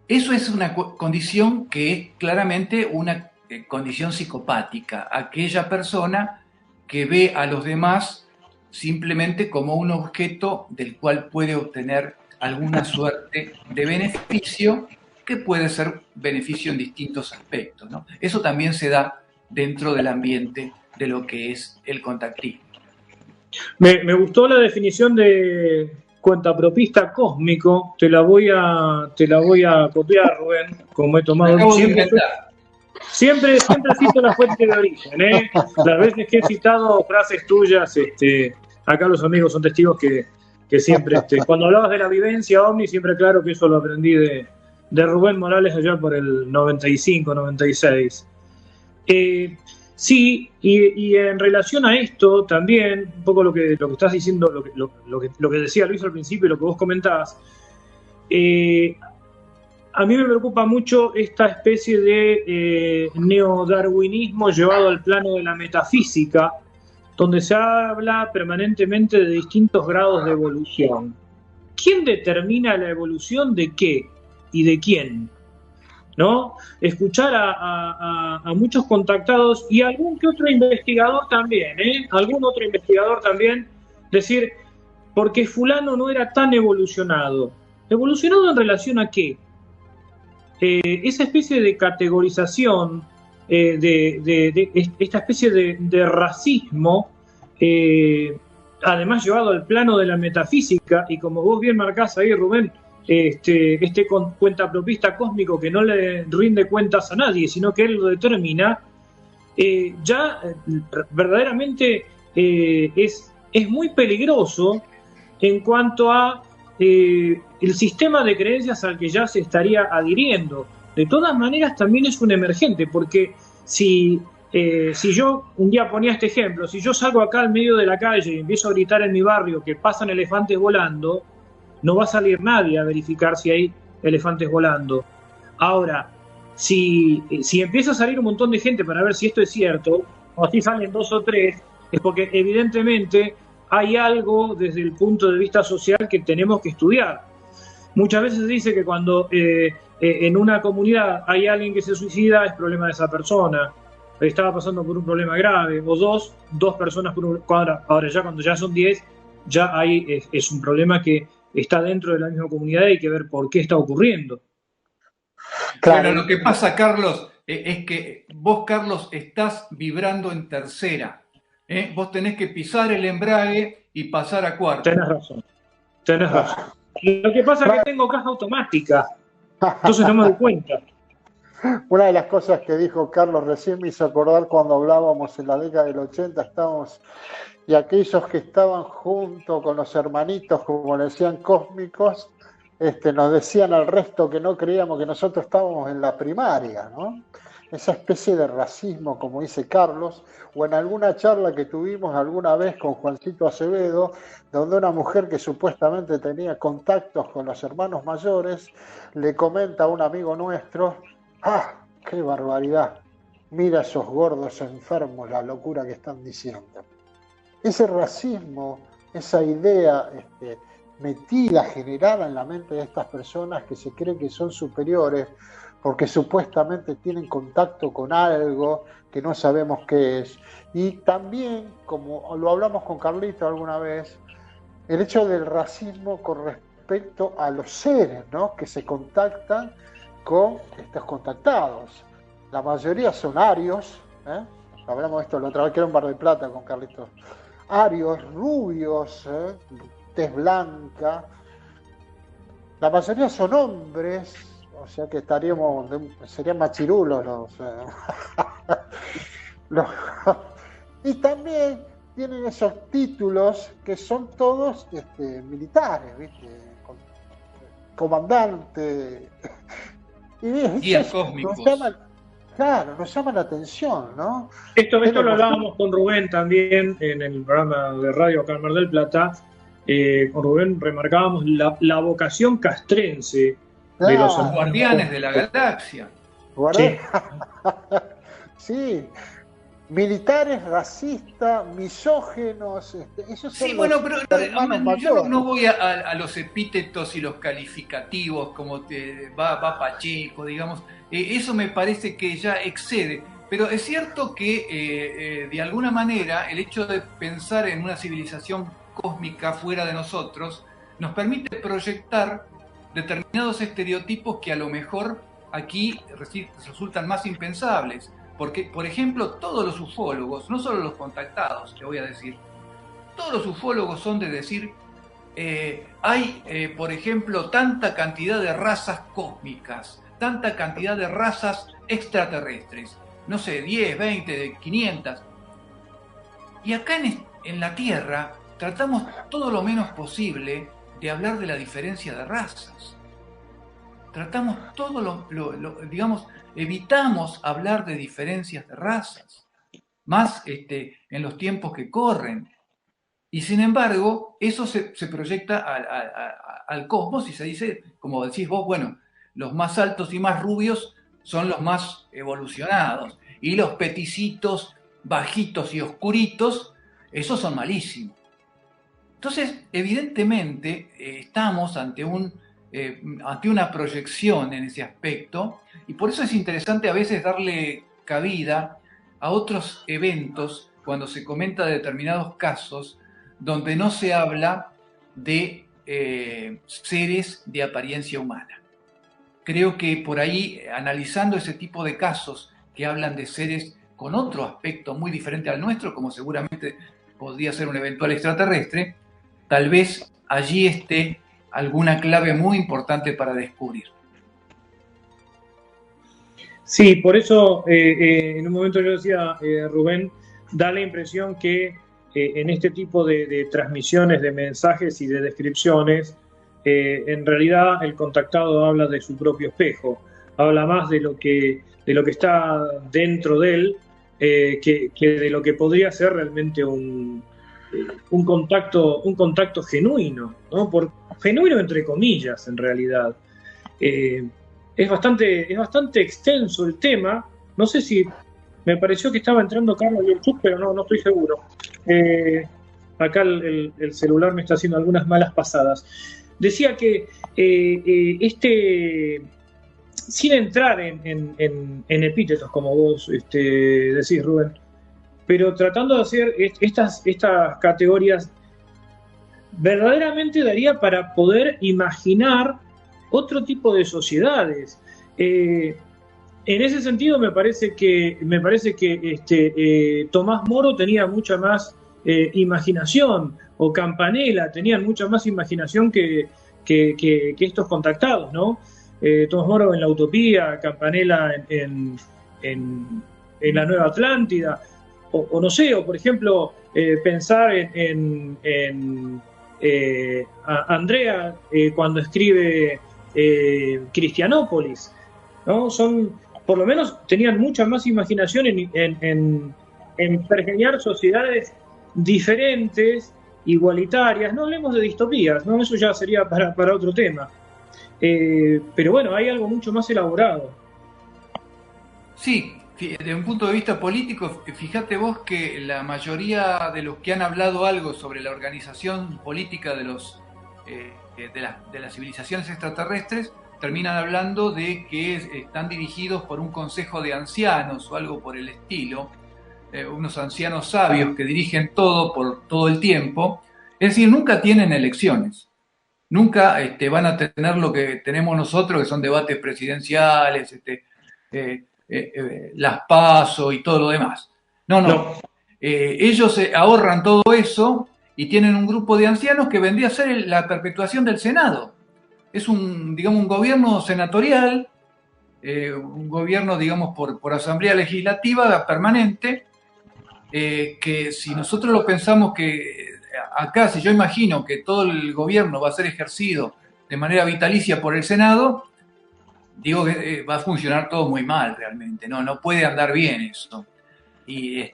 Eso es una condición que es claramente una condición psicopática, aquella persona que ve a los demás simplemente como un objeto del cual puede obtener alguna suerte de beneficio, que puede ser beneficio en distintos aspectos, ¿no? Eso también se da dentro del ambiente de lo que es el contactismo. Me gustó la definición de cuentapropista cósmico, te la voy a copiar, Rubén, como he tomado siempre cito la fuente de origen, ¿eh? Las veces que he citado frases tuyas, acá los amigos son testigos que siempre, cuando hablabas de la vivencia OVNI, siempre claro que eso lo aprendí de Rubén Morales allá por el 95, 96. Sí, y en relación a esto también, un poco lo que estás diciendo, lo que decía Luis al principio y lo que vos comentabas, a mí me preocupa mucho esta especie de neodarwinismo llevado al plano de la metafísica, donde se habla permanentemente de distintos grados de evolución. ¿Quién determina la evolución de qué y de quién? ¿No? Escuchar a muchos contactados y algún que otro investigador también, algún otro investigador también, decir, porque fulano no era tan evolucionado. ¿Evolucionado en relación a qué? Esa especie de categorización, de esta especie de racismo, además llevado al plano de la metafísica, y como vos bien marcás ahí, Rubén, cuentapropista cósmico que no le rinde cuentas a nadie, sino que él lo determina, verdaderamente es muy peligroso en cuanto a el sistema de creencias al que ya se estaría adhiriendo. De todas maneras también es un emergente, porque si yo un día ponía este ejemplo, si yo salgo acá al medio de la calle y empiezo a gritar en mi barrio que pasan elefantes volando, no va a salir nadie a verificar si hay elefantes volando. Ahora, si empieza a salir un montón de gente para ver si esto es cierto, o si salen 2 o 3, es porque evidentemente hay algo desde el punto de vista social que tenemos que estudiar. Muchas veces se dice que cuando en una comunidad hay alguien que se suicida, es problema de esa persona, estaba pasando por un problema grave, o dos personas por un cuadro. Ahora ya cuando ya son 10, ya hay es un problema que está dentro de la misma comunidad y hay que ver por qué está ocurriendo. Claro, lo que pasa, Carlos, es que vos, Carlos, estás vibrando en tercera. Vos tenés que pisar el embrague y pasar a cuarta. Tenés razón. Lo que pasa es que tengo caja automática, entonces no me doy cuenta. Una de las cosas que dijo Carlos recién me hizo acordar cuando hablábamos en la década del 80, estábamos, y aquellos que estaban junto con los hermanitos, como le decían, cósmicos, nos decían al resto que no creíamos que nosotros estábamos en la primaria, ¿no? Esa especie de racismo, como dice Carlos, o en alguna charla que tuvimos alguna vez con Juancito Acevedo, donde una mujer que supuestamente tenía contactos con los hermanos mayores, le comenta a un amigo nuestro, ¡ah, qué barbaridad! Mira esos gordos enfermos, la locura que están diciendo. Ese racismo, esa idea metida, generada en la mente de estas personas que se creen que son superiores, porque supuestamente tienen contacto con algo que no sabemos qué es. Y también, como lo hablamos con Carlito alguna vez, el hecho del racismo con respecto a los seres, ¿no?, que se contactan con estos contactados. La mayoría son arios, hablamos de esto la otra vez que era un Bar de Plata con Carlito. Arios, rubios, tez blanca. La mayoría son hombres, o sea que serían machirulos y también tienen esos títulos que son todos militares, ¿viste? Comandante. Y guías cósmicos. Nos llama la atención, ¿no? Esto lo hablábamos con Rubén también en el programa de radio acá en Mar del Plata. Con Rubén remarcábamos la vocación castrense de los guardianes de la galaxia. Sí. Militares, racistas, misógenos, esos son bueno, pero yo no voy a los epítetos y los calificativos como va Pacheco, digamos. Eso me parece que ya excede. Pero es cierto que de alguna manera el hecho de pensar en una civilización cósmica fuera de nosotros nos permite proyectar determinados estereotipos que a lo mejor aquí resultan más impensables. Porque, por ejemplo, todos los ufólogos, no solo los contactados, te voy a decir, todos los ufólogos son de decir, hay, por ejemplo, tanta cantidad de razas cósmicas, tanta cantidad de razas extraterrestres, no sé, 10, 20, 500. Y acá en la Tierra tratamos todo lo menos posible de hablar de la diferencia de razas. Tratamos todo digamos, evitamos hablar de diferencias de razas, más en los tiempos que corren. Y sin embargo, eso se proyecta al cosmos y se dice, como decís vos, bueno, los más altos y más rubios son los más evolucionados. Y los peticitos, bajitos y oscuritos, esos son malísimos. Entonces, evidentemente, estamos ante una proyección en ese aspecto, y por eso es interesante a veces darle cabida a otros eventos cuando se comenta de determinados casos donde no se habla de seres de apariencia humana. Creo que por ahí, analizando ese tipo de casos que hablan de seres con otro aspecto muy diferente al nuestro, como seguramente podría ser un eventual extraterrestre, tal vez allí esté alguna clave muy importante para descubrir. Sí, por eso en un momento yo decía, Rubén, da la impresión que en este tipo de transmisiones de mensajes y de descripciones, en realidad el contactado habla de su propio espejo, habla más de lo que está dentro de él que de lo que podría ser realmente un contacto genuino, ¿no? Genuino entre comillas, en realidad. Es bastante extenso el tema. No sé si me pareció que estaba entrando Carlos YouTube, pero no estoy seguro. Acá el celular me está haciendo algunas malas pasadas. Decía que sin entrar en epítetos, como vos decís, Rubén, pero tratando de hacer estas categorías, verdaderamente daría para poder imaginar otro tipo de sociedades. En ese sentido me parece que Tomás Moro tenía mucha más imaginación, o Campanella tenían mucha más imaginación que estos contactados, ¿no? Tomás Moro en La Utopía, Campanella en la Nueva Atlántida, o no sé, o por ejemplo pensar en Andrea cuando escribe Cristianópolis, ¿no? Por lo menos tenían mucha más imaginación en pergeñar sociedades diferentes, igualitarias. No hablemos de distopías, ¿no? Eso ya sería para otro tema. Pero bueno, hay algo mucho más elaborado. Sí, desde un punto de vista político, fíjate vos que la mayoría de los que han hablado algo sobre la organización política de las civilizaciones extraterrestres terminan hablando de que están dirigidos por un consejo de ancianos o algo por el estilo, unos ancianos sabios que dirigen todo por todo el tiempo. Es decir, nunca tienen elecciones, nunca van a tener lo que tenemos nosotros, que son debates presidenciales, las PASO y todo lo demás. No. Ellos ahorran todo eso y tienen un grupo de ancianos que vendría a ser la perpetuación del Senado. Es un gobierno senatorial, un gobierno, digamos, por asamblea legislativa permanente, que si nosotros lo pensamos que acá, si yo imagino que todo el gobierno va a ser ejercido de manera vitalicia por el Senado, digo que va a funcionar todo muy mal realmente, no puede andar bien eso. Y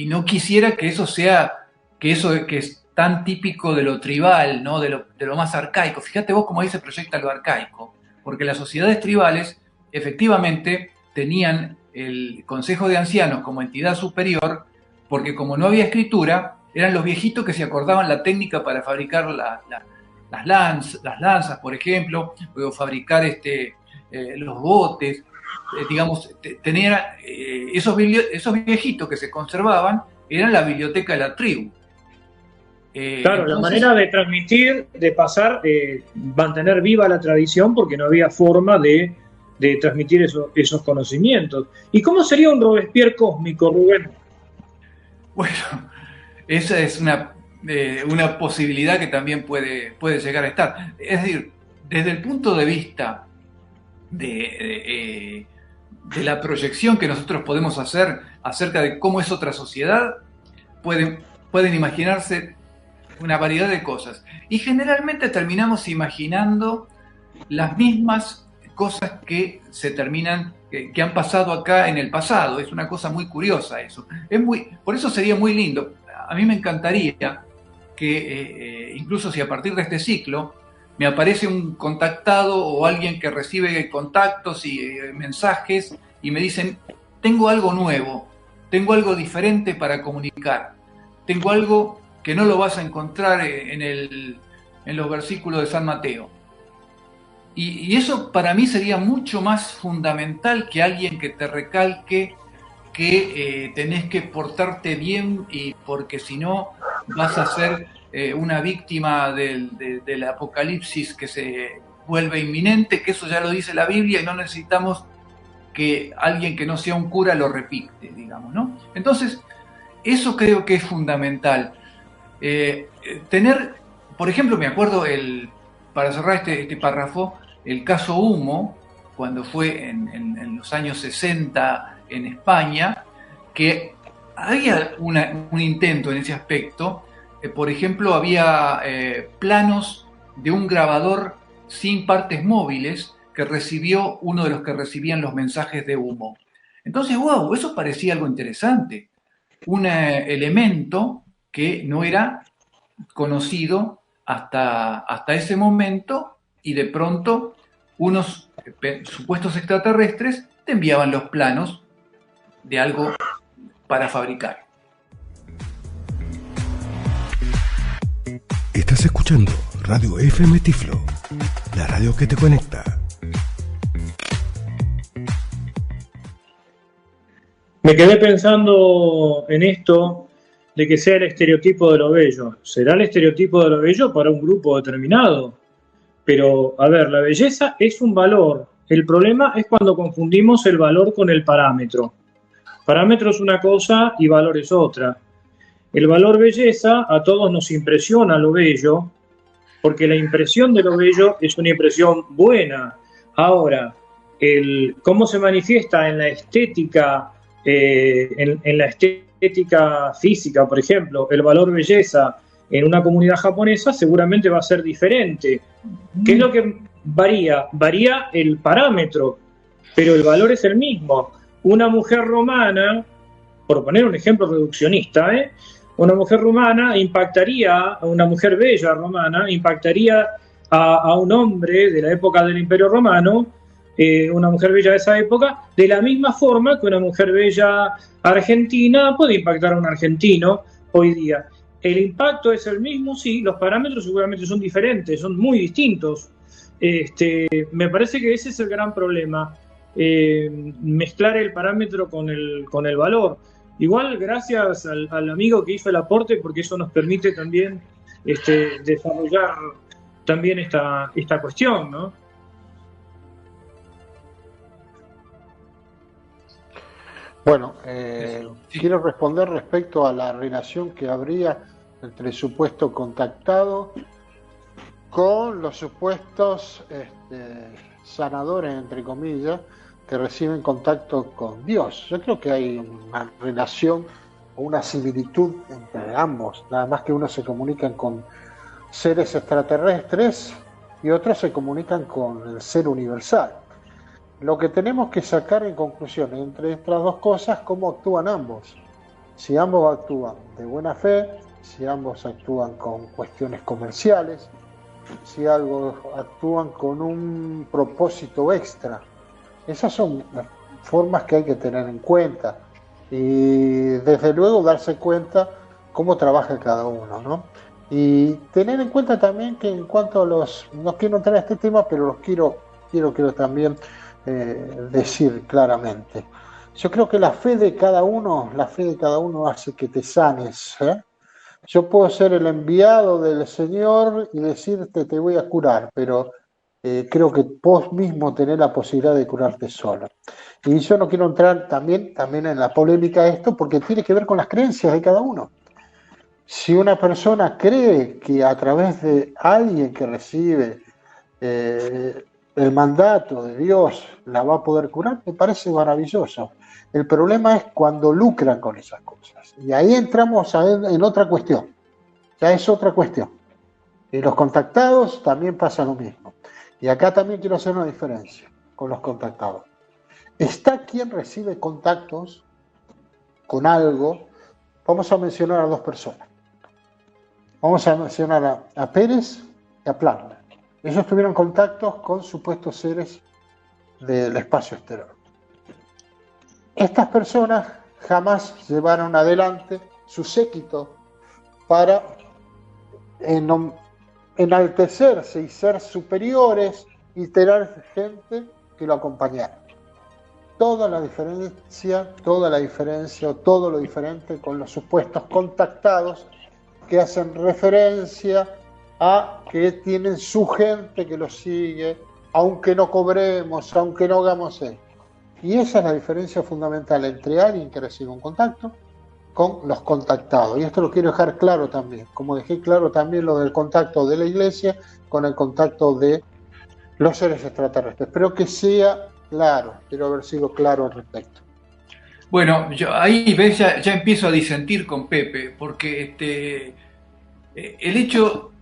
no quisiera que eso sea, que es tan típico de lo tribal, ¿no? de lo más arcaico. Fíjate vos cómo ahí se proyecta lo arcaico, porque las sociedades tribales efectivamente tenían el Consejo de Ancianos como entidad superior, porque como no había escritura, eran los viejitos que se acordaban la técnica para fabricar las lanzas, por ejemplo, o fabricar los botes, digamos, tenían esos viejitos que se conservaban, eran la biblioteca de la tribu. Claro, entonces, la manera de transmitir, de pasar, mantener viva la tradición, porque no había forma de transmitir esos conocimientos. ¿Y cómo sería un Robespierre cósmico, Rubén? Bueno, esa es una posibilidad que también puede llegar a estar. Es decir, desde el punto de vista de la proyección que nosotros podemos hacer acerca de cómo es otra sociedad, pueden imaginarse una variedad de cosas. Y generalmente terminamos imaginando las mismas cosas que que han pasado acá en el pasado. Es una cosa muy curiosa eso. Por eso sería muy lindo. A mí me encantaría que incluso si a partir de este ciclo me aparece un contactado o alguien que recibe contactos y mensajes y me dicen, tengo algo nuevo, tengo algo diferente para comunicar, tengo algo que no lo vas a encontrar en los versículos de San Mateo. Y eso para mí sería mucho más fundamental que alguien que te recalque que tenés que portarte bien y porque si no vas a ser una víctima del apocalipsis que se vuelve inminente, que eso ya lo dice la Biblia y no necesitamos que alguien que no sea un cura lo repite, digamos, ¿no? Entonces, eso creo que es fundamental. Tener, por ejemplo, me acuerdo, para cerrar este párrafo, el caso Humo, cuando fue en los años 60 en España, que había un intento en ese aspecto. Por ejemplo, había planos de un grabador sin partes móviles que recibió uno de los que recibían los mensajes de Humo. Entonces, wow, eso parecía algo interesante. Un elemento que no era conocido hasta ese momento y de pronto unos supuestos extraterrestres te enviaban los planos de algo para fabricar. Estás escuchando Radio FM Tiflo, la radio que te conecta. Me quedé pensando en esto de que sea el estereotipo de lo bello. ¿Será el estereotipo de lo bello para un grupo determinado? Pero, a ver, la belleza es un valor. El problema es cuando confundimos el valor con el parámetro. Parámetro es una cosa y valor es otra. El valor belleza, a todos nos impresiona lo bello, porque la impresión de lo bello es una impresión buena. Ahora, cómo se manifiesta en la estética, en la estética física, por ejemplo, el valor belleza en una comunidad japonesa seguramente va a ser diferente. ¿Qué es lo que varía? Varía el parámetro, pero el valor es el mismo. Una mujer romana, por poner un ejemplo reduccionista, una mujer romana impactaría, a una mujer bella romana, impactaría a un hombre de la época del Imperio Romano, una mujer bella de esa época, de la misma forma que una mujer bella argentina puede impactar a un argentino hoy día. ¿El impacto es el mismo? Sí, los parámetros seguramente son diferentes, son muy distintos. Me parece que ese es el gran problema, mezclar el parámetro con el valor. Igual, gracias al amigo que hizo el aporte, porque eso nos permite también desarrollar también esta cuestión, ¿no? Bueno, Sí. quiero responder respecto a la relación que habría entre el supuesto contactado con los supuestos sanadores, entre comillas, que reciben contacto con Dios. Yo creo que hay una relación o una similitud entre ambos, nada más que unos se comunican con seres extraterrestres y otros se comunican con el ser universal. Lo que tenemos que sacar en conclusión entre estas dos cosas, cómo actúan ambos. Si ambos actúan de buena fe, si ambos actúan con cuestiones comerciales, si ambos actúan con un propósito extra. Esas son las formas que hay que tener en cuenta y desde luego darse cuenta cómo trabaja cada uno, ¿no? Y tener en cuenta también que en cuanto a los, no quiero entrar en este tema, pero los quiero también decir claramente. Yo creo que la fe de cada uno hace que te sanes, ¿eh? Yo puedo ser el enviado del Señor y decirte te voy a curar, pero creo que vos mismo tenés la posibilidad de curarte solo. Y yo no quiero entrar también en la polémica de esto, porque tiene que ver con las creencias de cada uno. Si una persona cree que a través de alguien que recibe el mandato de Dios la va a poder curar, me parece maravilloso. El problema es cuando lucran con esas cosas. Y ahí entramos en otra cuestión. Ya es otra cuestión. Y los contactados también pasa lo mismo. Y acá también quiero hacer una diferencia con los contactados. Está quien recibe contactos con algo. Vamos a mencionar a dos personas. Vamos a mencionar a Pérez y a Plantner. Ellos tuvieron contactos con supuestos seres del espacio exterior. Estas personas jamás llevaron adelante su séquito para enaltecerse y ser superiores y tener gente que lo acompañara. Toda la diferencia, todo lo diferente con los supuestos contactados que hacen referencia a que tienen su gente que los sigue, aunque no cobremos, aunque no hagamos esto. Y esa es la diferencia fundamental entre alguien que recibe un contacto con los contactados. Y esto lo quiero dejar claro también, como dejé claro también lo del contacto de la iglesia con el contacto de los seres extraterrestres. Espero que sea claro, quiero haber sido claro al respecto. Bueno, yo ahí ves, ya empiezo a disentir con Pepe, porque el hecho,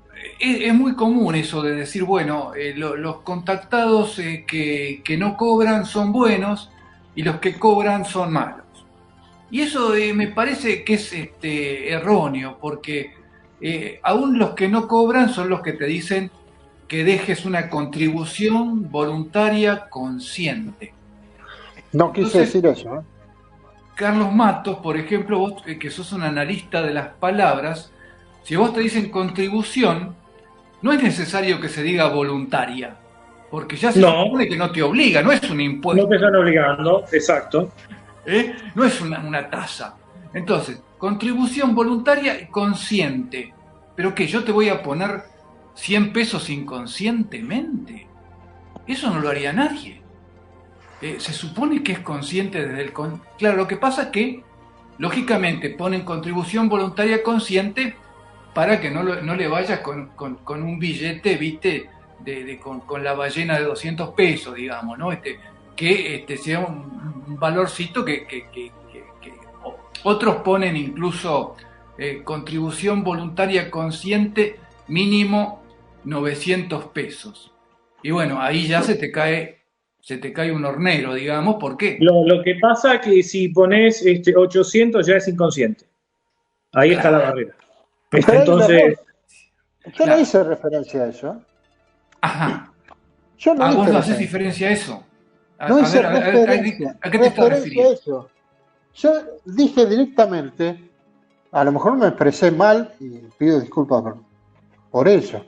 es muy común eso de decir, bueno, los contactados que no cobran son buenos y los que cobran son malos. Y eso me parece que es erróneo, porque aún los que no cobran son los que te dicen que dejes una contribución voluntaria consciente. No quise decir eso, ¿eh? Carlos Matos, por ejemplo, vos que sos un analista de las palabras, si vos te dicen contribución, no es necesario que se diga voluntaria, porque ya se supone que no te obliga, no es un impuesto. No te están obligando, exacto. No es una tasa. Entonces, contribución voluntaria y consciente. ¿Pero qué? ¿Yo te voy a poner 100 pesos inconscientemente? Eso no lo haría nadie. Se supone que es consciente desde el... Claro, lo que pasa es que, lógicamente, ponen contribución voluntaria consciente para que no le vayas con un billete, viste, con la ballena de 200 pesos, digamos, ¿no? Que sea un valorcito que otros ponen incluso contribución voluntaria consciente mínimo 900 pesos. Y bueno, ahí ya se te cae un hornero, digamos, ¿por qué? Lo que pasa es que si pones 800 ya es inconsciente. Ahí está la barrera. Entonces... Yo no hice referencia a eso. Ajá. Yo no vos no haces diferencia a eso. No hice referencia. ¿A qué te estás refiriendo? Eso. Yo dije directamente, a lo mejor me expresé mal y pido disculpas por eso.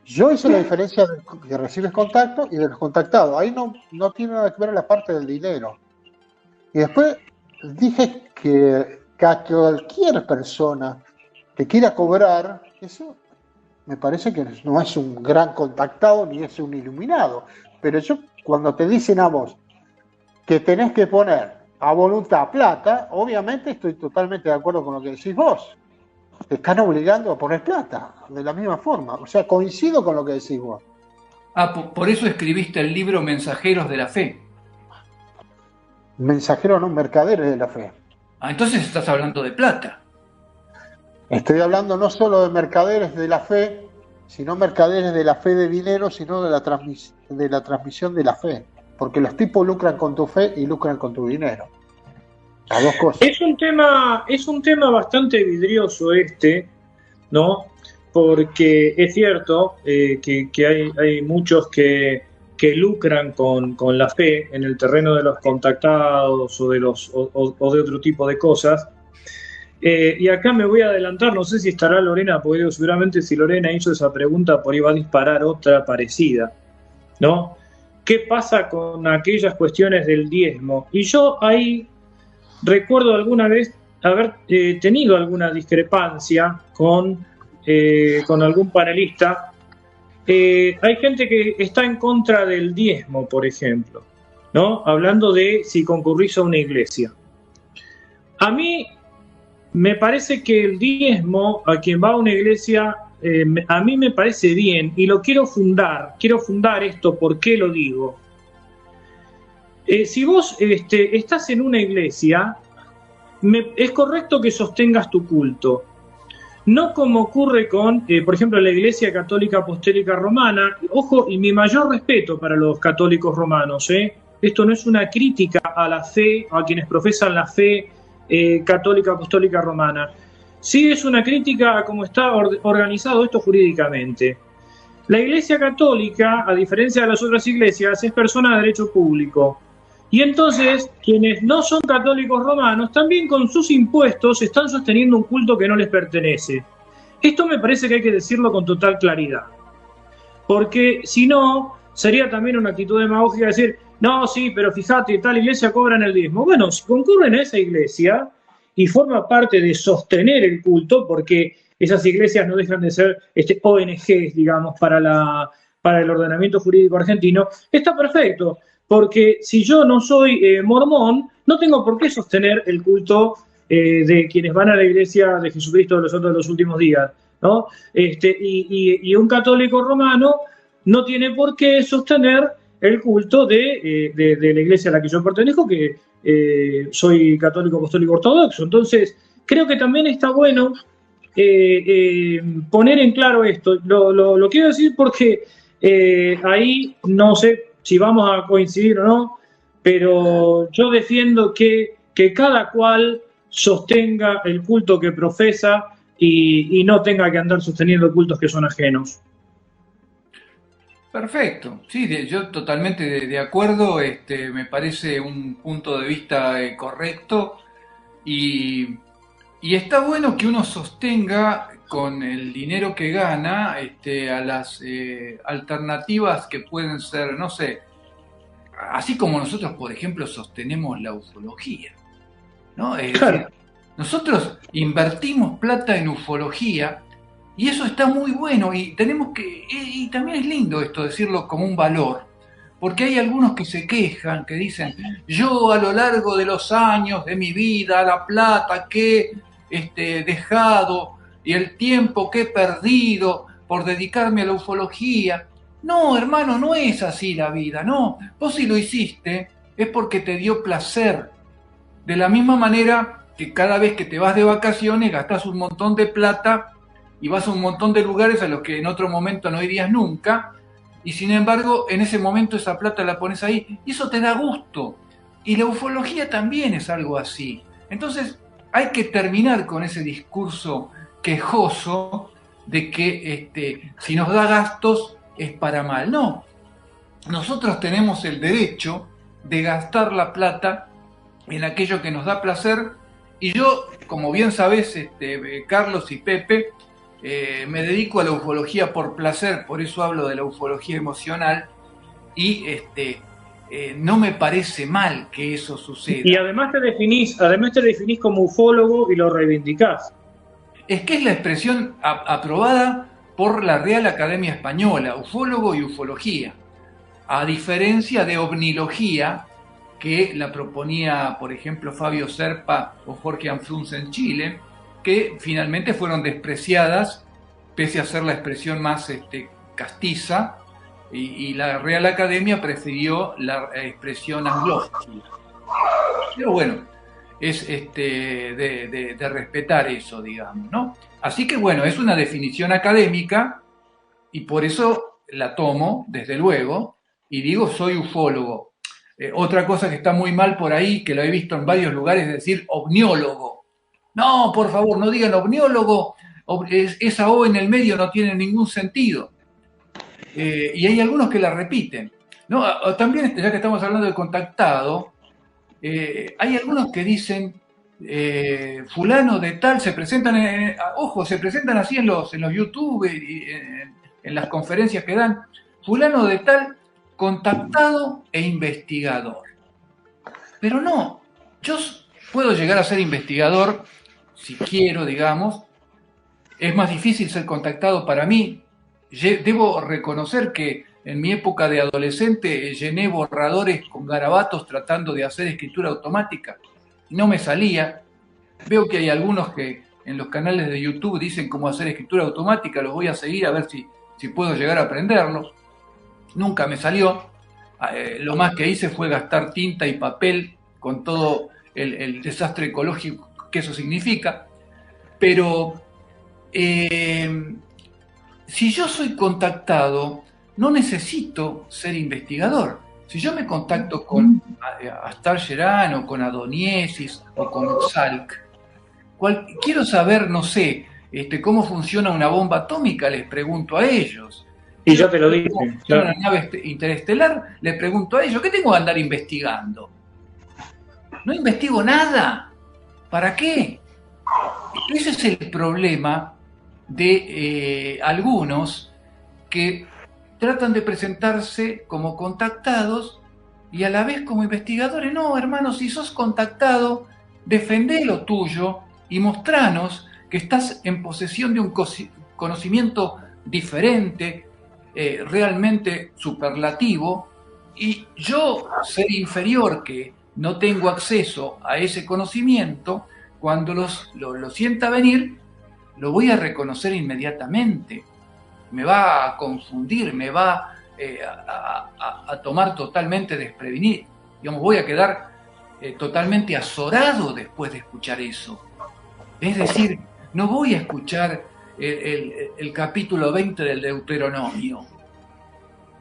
Yo hice la diferencia de que recibes contacto y de los contactados. Ahí no tiene nada que ver la parte del dinero. Y después dije que a cualquier persona que quiera cobrar, eso me parece que no es un gran contactado ni es un iluminado. Pero yo, cuando te dicen a vos que tenés que poner a voluntad plata, obviamente estoy totalmente de acuerdo con lo que decís vos. Te están obligando a poner plata, de la misma forma. O sea, coincido con lo que decís vos. Por eso escribiste el libro Mensajeros de la Fe. Mensajeros, no, mercaderes de la fe. Entonces estás hablando de plata. Estoy hablando no solo de mercaderes de la fe, sino mercaderes de la fe de dinero, sino de la transmisión de la fe. Porque los tipos lucran con tu fe y lucran con tu dinero. Las dos cosas. Es un tema bastante vidrioso ¿no? Porque es cierto que hay muchos que lucran con la fe en el terreno de los contactados o de otro tipo de cosas. Y acá me voy a adelantar, no sé si estará Lorena, porque seguramente si Lorena hizo esa pregunta, por ahí va a disparar otra parecida, ¿no? ¿Qué pasa con aquellas cuestiones del diezmo? Y yo ahí recuerdo alguna vez haber tenido alguna discrepancia con algún panelista. Hay gente que está en contra del diezmo, por ejemplo, ¿no? Hablando de si concurrís a una iglesia. A mí me parece que el diezmo, a quien va a una iglesia, a mí me parece bien, y lo quiero fundar esto. ¿Por qué lo digo? Si vos estás en una iglesia, es correcto que sostengas tu culto. No como ocurre con, por ejemplo, la Iglesia Católica Apostólica Romana. Ojo, y mi mayor respeto para los católicos romanos. Esto no es una crítica a la fe, a quienes profesan la fe católica apostólica romana. Sí es una crítica a cómo está organizado esto jurídicamente. La Iglesia Católica, a diferencia de las otras iglesias, es persona de derecho público. Y entonces, quienes no son católicos romanos, también con sus impuestos están sosteniendo un culto que no les pertenece. Esto me parece que hay que decirlo con total claridad. Porque si no, sería también una actitud demagógica decir, no, sí, pero fíjate, tal iglesia cobran el diezmo. Bueno, si concurren a esa iglesia y forma parte de sostener el culto, porque esas iglesias no dejan de ser ONGs, digamos, para el ordenamiento jurídico argentino, está perfecto. Porque si yo no soy mormón, no tengo por qué sostener el culto de quienes van a la iglesia de Jesucristo de los Santos de los Últimos Días, ¿no? Y un católico romano no tiene por qué sostener el culto de la iglesia a la que yo pertenezco, que soy católico apostólico ortodoxo. Entonces, creo que también está bueno poner en claro esto. Lo quiero decir porque ahí no sé si vamos a coincidir o no, pero yo defiendo que cada cual sostenga el culto que profesa y no tenga que andar sosteniendo cultos que son ajenos. Perfecto, sí, yo totalmente de acuerdo, me parece un punto de vista correcto y está bueno que uno sostenga con el dinero que gana a las alternativas que pueden ser, no sé, así como nosotros, por ejemplo, sostenemos la ufología, ¿no? Claro. Nosotros invertimos plata en ufología y eso está muy bueno y tenemos que, y también es lindo esto decirlo como un valor, porque hay algunos que se quejan, que dicen, yo a lo largo de los años de mi vida, la plata que he dejado y el tiempo que he perdido por dedicarme a la ufología. No, hermano, no es así la vida, no. Vos si lo hiciste es porque te dio placer. De la misma manera que cada vez que te vas de vacaciones gastás un montón de plata y vas a un montón de lugares a los que en otro momento no irías nunca, y sin embargo en ese momento esa plata la pones ahí y eso te da gusto. Y la ufología también es algo así. Entonces hay que terminar con ese discurso quejoso de que si nos da gastos es para mal. No, nosotros tenemos el derecho de gastar la plata en aquello que nos da placer y yo, como bien sabés, Carlos y Pepe, me dedico a la ufología por placer, por eso hablo de la ufología emocional y no me parece mal que eso suceda. Y además te definís como ufólogo y lo reivindicás. Es que es la expresión aprobada por la Real Academia Española, ufólogo y ufología, a diferencia de ovnilogía, que la proponía, por ejemplo, Fabio Serpa o Jorge Anfrunz en Chile, que finalmente fueron despreciadas, pese a ser la expresión más castiza, y la Real Academia prefirió la expresión anglófila. Pero bueno, es de respetar eso, digamos, ¿no? Así que bueno, es una definición académica y por eso la tomo, desde luego, y digo soy ufólogo. Otra cosa que está muy mal por ahí, que lo he visto en varios lugares, es decir ovniólogo. No, por favor, no digan ovniólogo, esa O en el medio no tiene ningún sentido. Y hay algunos que la repiten. No, también, ya que estamos hablando de contactado, hay algunos que dicen fulano de tal, se presentan, se presentan así en los YouTube y en las conferencias que dan, fulano de tal, contactado e investigador. Pero no, yo puedo llegar a ser investigador si quiero, digamos. Es más difícil ser contactado para mí. Debo reconocer que en mi época de adolescente llené borradores con garabatos tratando de hacer escritura automática. No me salía. Veo que hay algunos que en los canales de YouTube dicen cómo hacer escritura automática. Los voy a seguir a ver si puedo llegar a aprenderlo. Nunca me salió. Lo más que hice fue gastar tinta y papel con todo el desastre ecológico que eso significa. Pero si yo soy contactado, no necesito ser investigador. Si yo me contacto con Astar Gerán o con Adoniesis o con Salk, quiero saber, no sé, cómo funciona una bomba atómica, les pregunto a ellos. Y yo te lo dije. ¿Cómo funciona una nave interestelar? Les pregunto a ellos. ¿Qué tengo que andar investigando? No investigo nada. ¿Para qué? Ese es el problema de algunos que tratan de presentarse como contactados y a la vez como investigadores. No, hermano, si sos contactado, defendé lo tuyo y mostranos que estás en posesión de un conocimiento diferente, realmente superlativo, y yo, ser inferior, que no tengo acceso a ese conocimiento, cuando lo sienta venir, lo voy a reconocer inmediatamente. Me va a confundir, me va a tomar totalmente desprevenido. Digamos, voy a quedar totalmente azorado después de escuchar eso. Es decir, no voy a escuchar el capítulo 20 del Deuteronomio.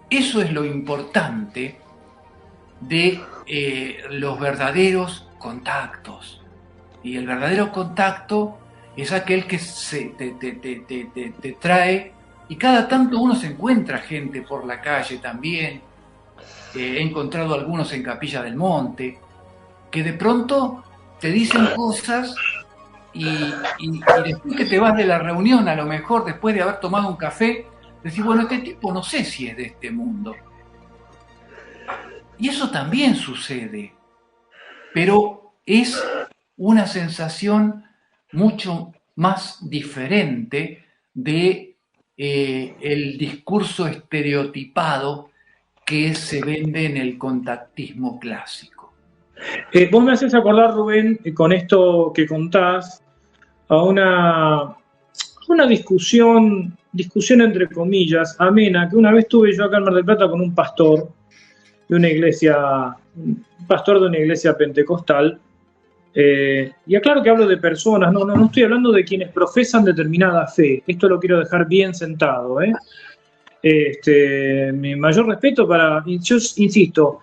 Eso es lo importante de los verdaderos contactos. Y el verdadero contacto es aquel que te trae, y cada tanto uno se encuentra gente por la calle también. He encontrado algunos en Capilla del Monte, que de pronto te dicen cosas y después que te vas de la reunión, a lo mejor después de haber tomado un café, decís, bueno, este tipo no sé si es de este mundo. Y eso también sucede, pero es una sensación mucho más diferente de el discurso estereotipado que se vende en el contactismo clásico. Vos me haces acordar, Rubén, con esto que contás, a una discusión entre comillas, amena, que una vez tuve yo acá en Mar del Plata con un pastor de una iglesia, pentecostal. Y aclaro que hablo de personas, no estoy hablando de quienes profesan determinada fe. Esto lo quiero dejar bien sentado. Mi mayor respeto yo insisto,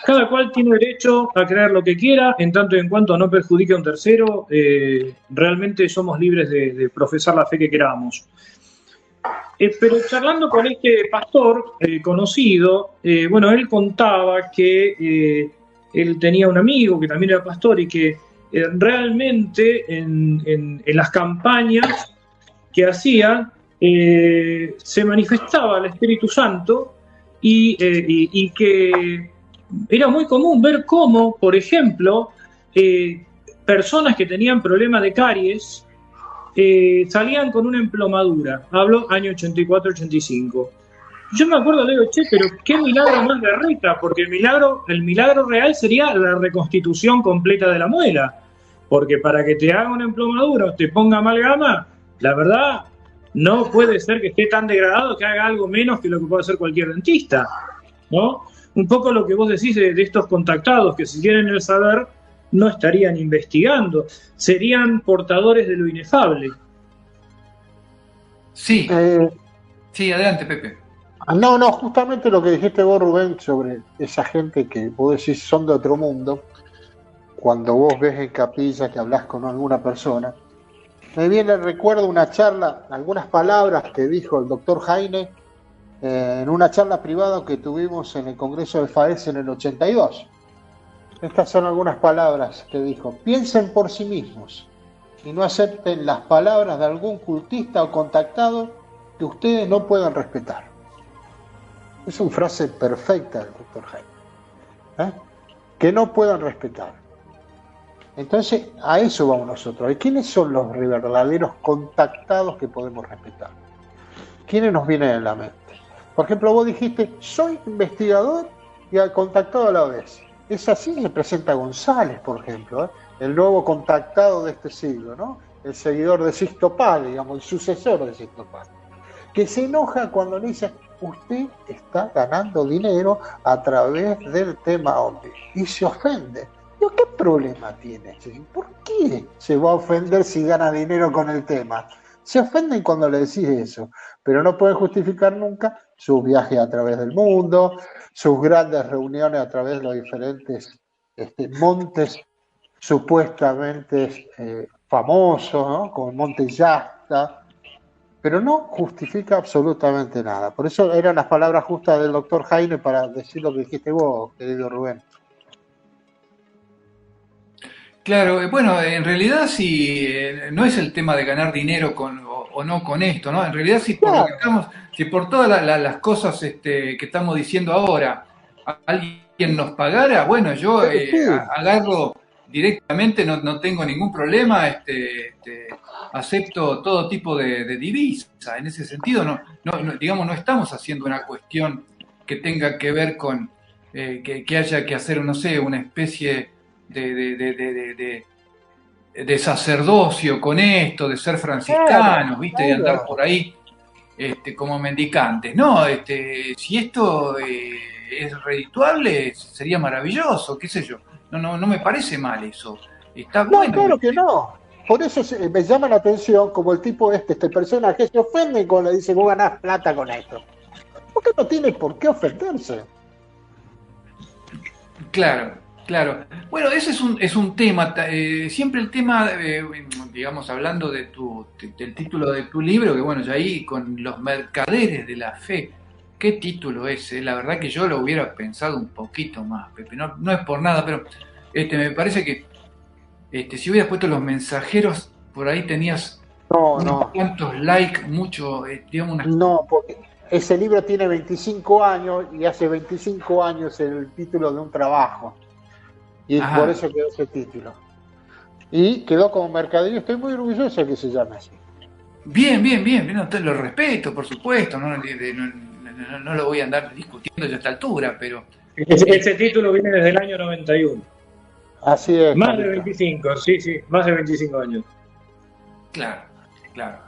cada cual tiene derecho a creer lo que quiera, en tanto y en cuanto no perjudique a un tercero. Realmente somos libres de profesar la fe que queramos. Pero charlando con este pastor conocido, él contaba que él tenía un amigo que también era pastor y que realmente en las campañas que hacía se manifestaba el Espíritu Santo y que era muy común ver cómo, por ejemplo, personas que tenían problemas de caries salían con una emplomadura. Hablo año 84-85. Yo me acuerdo, le digo, pero qué milagro más de rica, porque el milagro real sería la reconstitución completa de la muela. Porque para que te haga una emplomadura o te ponga amalgama, la verdad, no puede ser que esté tan degradado que haga algo menos que lo que puede hacer cualquier dentista, ¿no? Un poco lo que vos decís de estos contactados, que si tienen el saber, no estarían investigando, serían portadores de lo inefable. Sí, sí, adelante, Pepe. No, justamente lo que dijiste vos, Rubén, sobre esa gente que vos decís son de otro mundo, cuando vos ves en capilla que hablas con alguna persona, me viene el recuerdo una charla, algunas palabras que dijo el doctor Heine en una charla privada que tuvimos en el Congreso de FAES en el 82. Estas son algunas palabras que dijo: piensen por sí mismos y no acepten las palabras de algún cultista o contactado que ustedes no puedan respetar. Es una frase perfecta del doctor Heine, que no puedan respetar. Entonces, a eso vamos nosotros. ¿Y quiénes son los verdaderos contactados que podemos respetar? ¿Quiénes nos vienen en la mente? Por ejemplo, vos dijiste, soy investigador y contactado a la vez. Es así se presenta González, por ejemplo, el nuevo contactado de este siglo, ¿no? El seguidor de Sixto Paz, digamos, el sucesor de Sixto Paz, que se enoja cuando le dice: usted está ganando dinero a través del tema OVNI, y se ofende. Digo, ¿qué problema tiene? ¿Por qué se va a ofender si gana dinero con el tema? Se ofenden cuando le decís eso, pero no pueden justificar nunca sus viajes a través del mundo, sus grandes reuniones a través de los diferentes montes supuestamente famosos, ¿no? Como el Monte Yasta, pero no justifica absolutamente nada. Por eso eran las palabras justas del doctor Heine para decir lo que dijiste vos, querido Rubén. Claro, bueno, en realidad sí, no es el tema de ganar dinero o no con esto, ¿no? En realidad sí, por lo que estamos, si por todas las cosas que estamos diciendo ahora, alguien nos pagara, bueno, yo agarro directamente, no tengo ningún problema, acepto todo tipo de divisa. En ese sentido, digamos, no estamos haciendo una cuestión que tenga que ver con que haya que hacer, no sé, una especie de sacerdocio con esto, de ser franciscanos, ¿viste? De andar por ahí como mendicantes. No, si esto es redituable, sería maravilloso, qué sé yo. No me parece mal eso. Está bueno. Claro que no. Por eso me llama la atención como el tipo este personaje se ofende cuando le dice: vos ganás plata con esto. Porque no tiene por qué ofenderse. Claro. Bueno, ese es un tema, siempre el tema, digamos, hablando del título de tu libro, que bueno, ya ahí con los mercaderes de la fe, ¿qué título es? La verdad que yo lo hubiera pensado un poquito más, Pepe, no es por nada, pero me parece que si hubieras puesto los mensajeros, por ahí tenías cuantos likes, mucho, digamos, No, porque ese libro tiene 25 años y hace 25 años el título de un trabajo. Y por eso quedó ese título. Y quedó como mercadería. Estoy muy orgulloso de que se llame así. Bien, lo respeto, por supuesto. No lo voy a andar discutiendo ya a esta altura, pero... Ese título viene desde el año 91. Así es. Más de 25, sí, más de 25 años. Claro.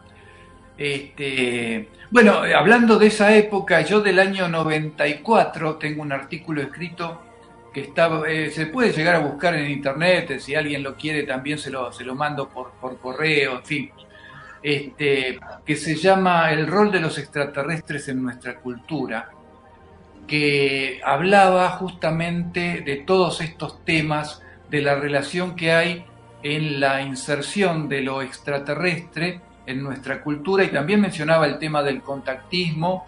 Bueno, hablando de esa época, yo del año 94 tengo un artículo escrito que se puede llegar a buscar en internet, si alguien lo quiere también se lo mando por correo, en fin, que se llama El rol de los extraterrestres en nuestra cultura, que hablaba justamente de todos estos temas, de la relación que hay en la inserción de lo extraterrestre en nuestra cultura, y también mencionaba el tema del contactismo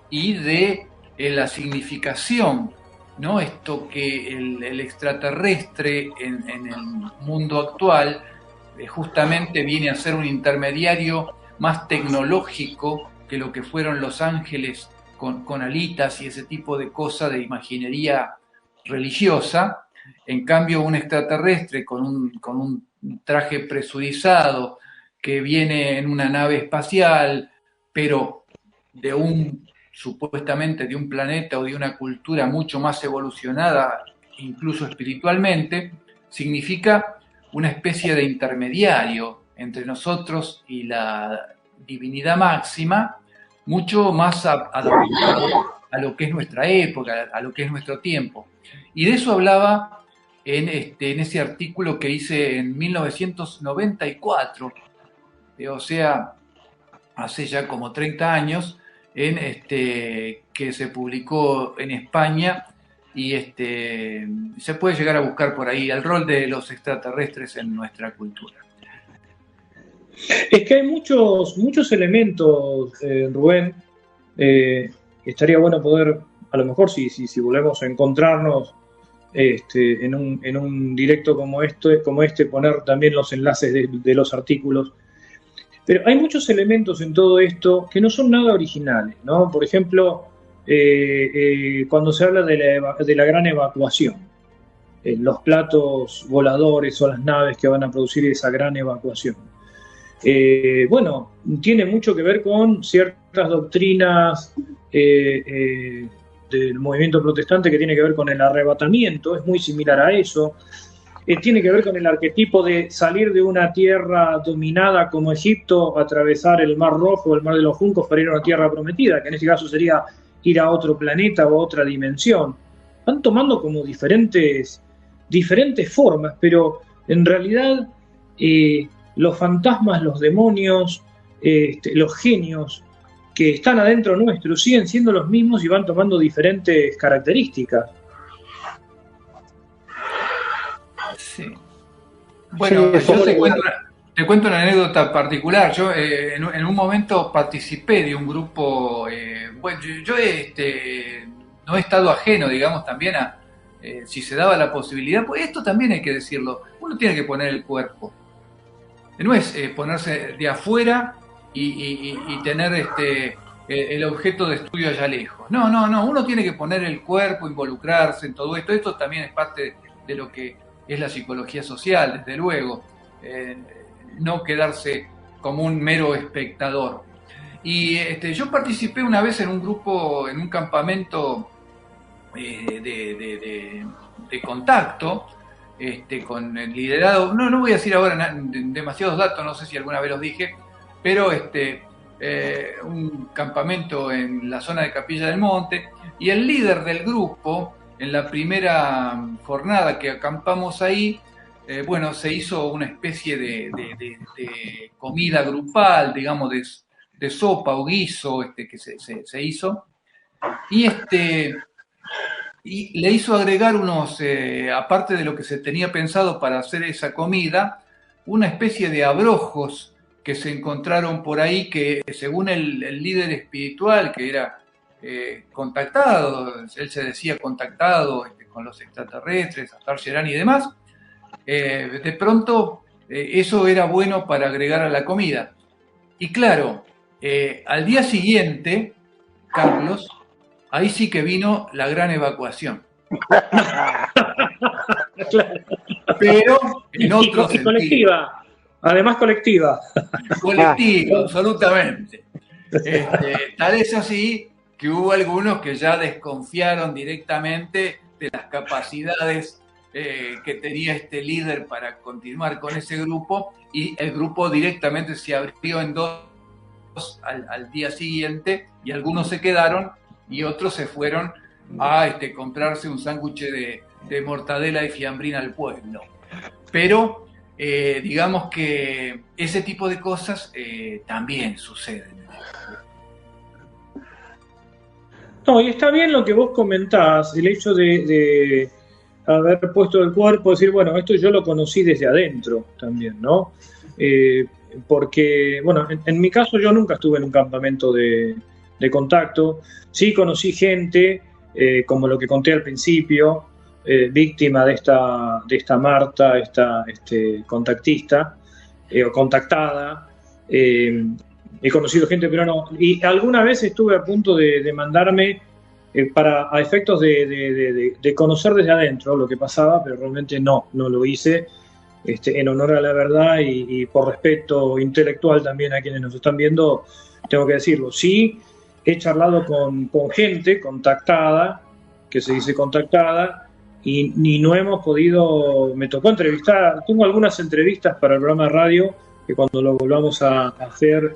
y de la significación, ¿no? Esto que el extraterrestre en el mundo actual justamente viene a ser un intermediario más tecnológico que lo que fueron los ángeles con alitas y ese tipo de cosas de imaginería religiosa. En cambio, un extraterrestre con un traje presurizado que viene en una nave espacial, pero supuestamente de un planeta o de una cultura mucho más evolucionada, incluso espiritualmente, significa una especie de intermediario entre nosotros y la divinidad máxima, mucho más adaptado a lo que es nuestra época, a lo que es nuestro tiempo. Y de eso hablaba en ese artículo que hice en 1994, o sea, hace ya como 30 años, que se publicó en España, y se puede llegar a buscar por ahí el rol de los extraterrestres en nuestra cultura. Es que hay muchos elementos, Rubén. Estaría bueno poder, a lo mejor si volvemos a encontrarnos en un directo como este, poner también los enlaces de los artículos. Pero hay muchos elementos en todo esto que no son nada originales, ¿no? Por ejemplo, cuando se habla de la gran evacuación, los platos voladores o las naves que van a producir esa gran evacuación. Bueno, tiene mucho que ver con ciertas doctrinas del movimiento protestante que tiene que ver con el arrebatamiento, es muy similar a eso. Tiene que ver con el arquetipo de salir de una tierra dominada como Egipto, atravesar el Mar Rojo, el Mar de los Juncos para ir a una tierra prometida, que en este caso sería ir a otro planeta o a otra dimensión. Van tomando como diferentes formas, pero en realidad los fantasmas, los demonios, los genios que están adentro nuestro siguen siendo los mismos y van tomando diferentes características. Sí. Bueno, sí, yo te cuento una anécdota particular. Yo en un momento participé de un grupo, bueno, yo no he estado ajeno, digamos, también a, si se daba la posibilidad, pues esto también hay que decirlo, uno tiene que poner el cuerpo. No es ponerse de afuera y tener el objeto de estudio allá lejos. No, uno tiene que poner el cuerpo, involucrarse en todo esto. Esto también es parte de lo que es la psicología social, desde luego, no quedarse como un mero espectador. Y yo participé una vez en un grupo, en un campamento de contacto, con el liderado, no voy a decir ahora demasiados datos, no sé si alguna vez los dije, pero un campamento en la zona de Capilla del Monte, y el líder del grupo, en la primera jornada que acampamos ahí, bueno, se hizo una especie de comida grupal, digamos, de sopa o guiso que se hizo, y y le hizo agregar unos, aparte de lo que se tenía pensado para hacer esa comida, una especie de abrojos que se encontraron por ahí, que según el líder espiritual, que era contactado, él se decía contactado con los extraterrestres, Astar Sherán y demás, de pronto eso era bueno para agregar a la comida. Y claro, al día siguiente, Carlos, ahí sí que vino la gran evacuación. Pero en otro sentido. Colectiva. Además colectiva. Colectiva, absolutamente. Tal es así que hubo algunos que ya desconfiaron directamente de las capacidades que tenía este líder para continuar con ese grupo, y el grupo directamente se abrió en dos al día siguiente, y algunos se quedaron y otros se fueron a comprarse un sándwich de mortadela y fiambrina al pueblo. Pero digamos que ese tipo de cosas también suceden. No, y está bien lo que vos comentás, el hecho de haber puesto el cuerpo, decir, bueno, esto yo lo conocí desde adentro también, ¿no? Porque, bueno, en mi caso yo nunca estuve en un campamento de contacto. Sí conocí gente, como lo que conté al principio, víctima de esta Marta, esta contactista, o contactada. He conocido gente, pero no. Y alguna vez estuve a punto de mandarme a efectos de conocer desde adentro lo que pasaba, pero realmente no lo hice. En honor a la verdad y por respeto intelectual también a quienes nos están viendo, tengo que decirlo. Sí, he charlado con gente contactada, que se dice contactada, y no hemos podido, me tocó entrevistar, tengo algunas entrevistas para el programa de radio, que cuando lo volvamos a hacer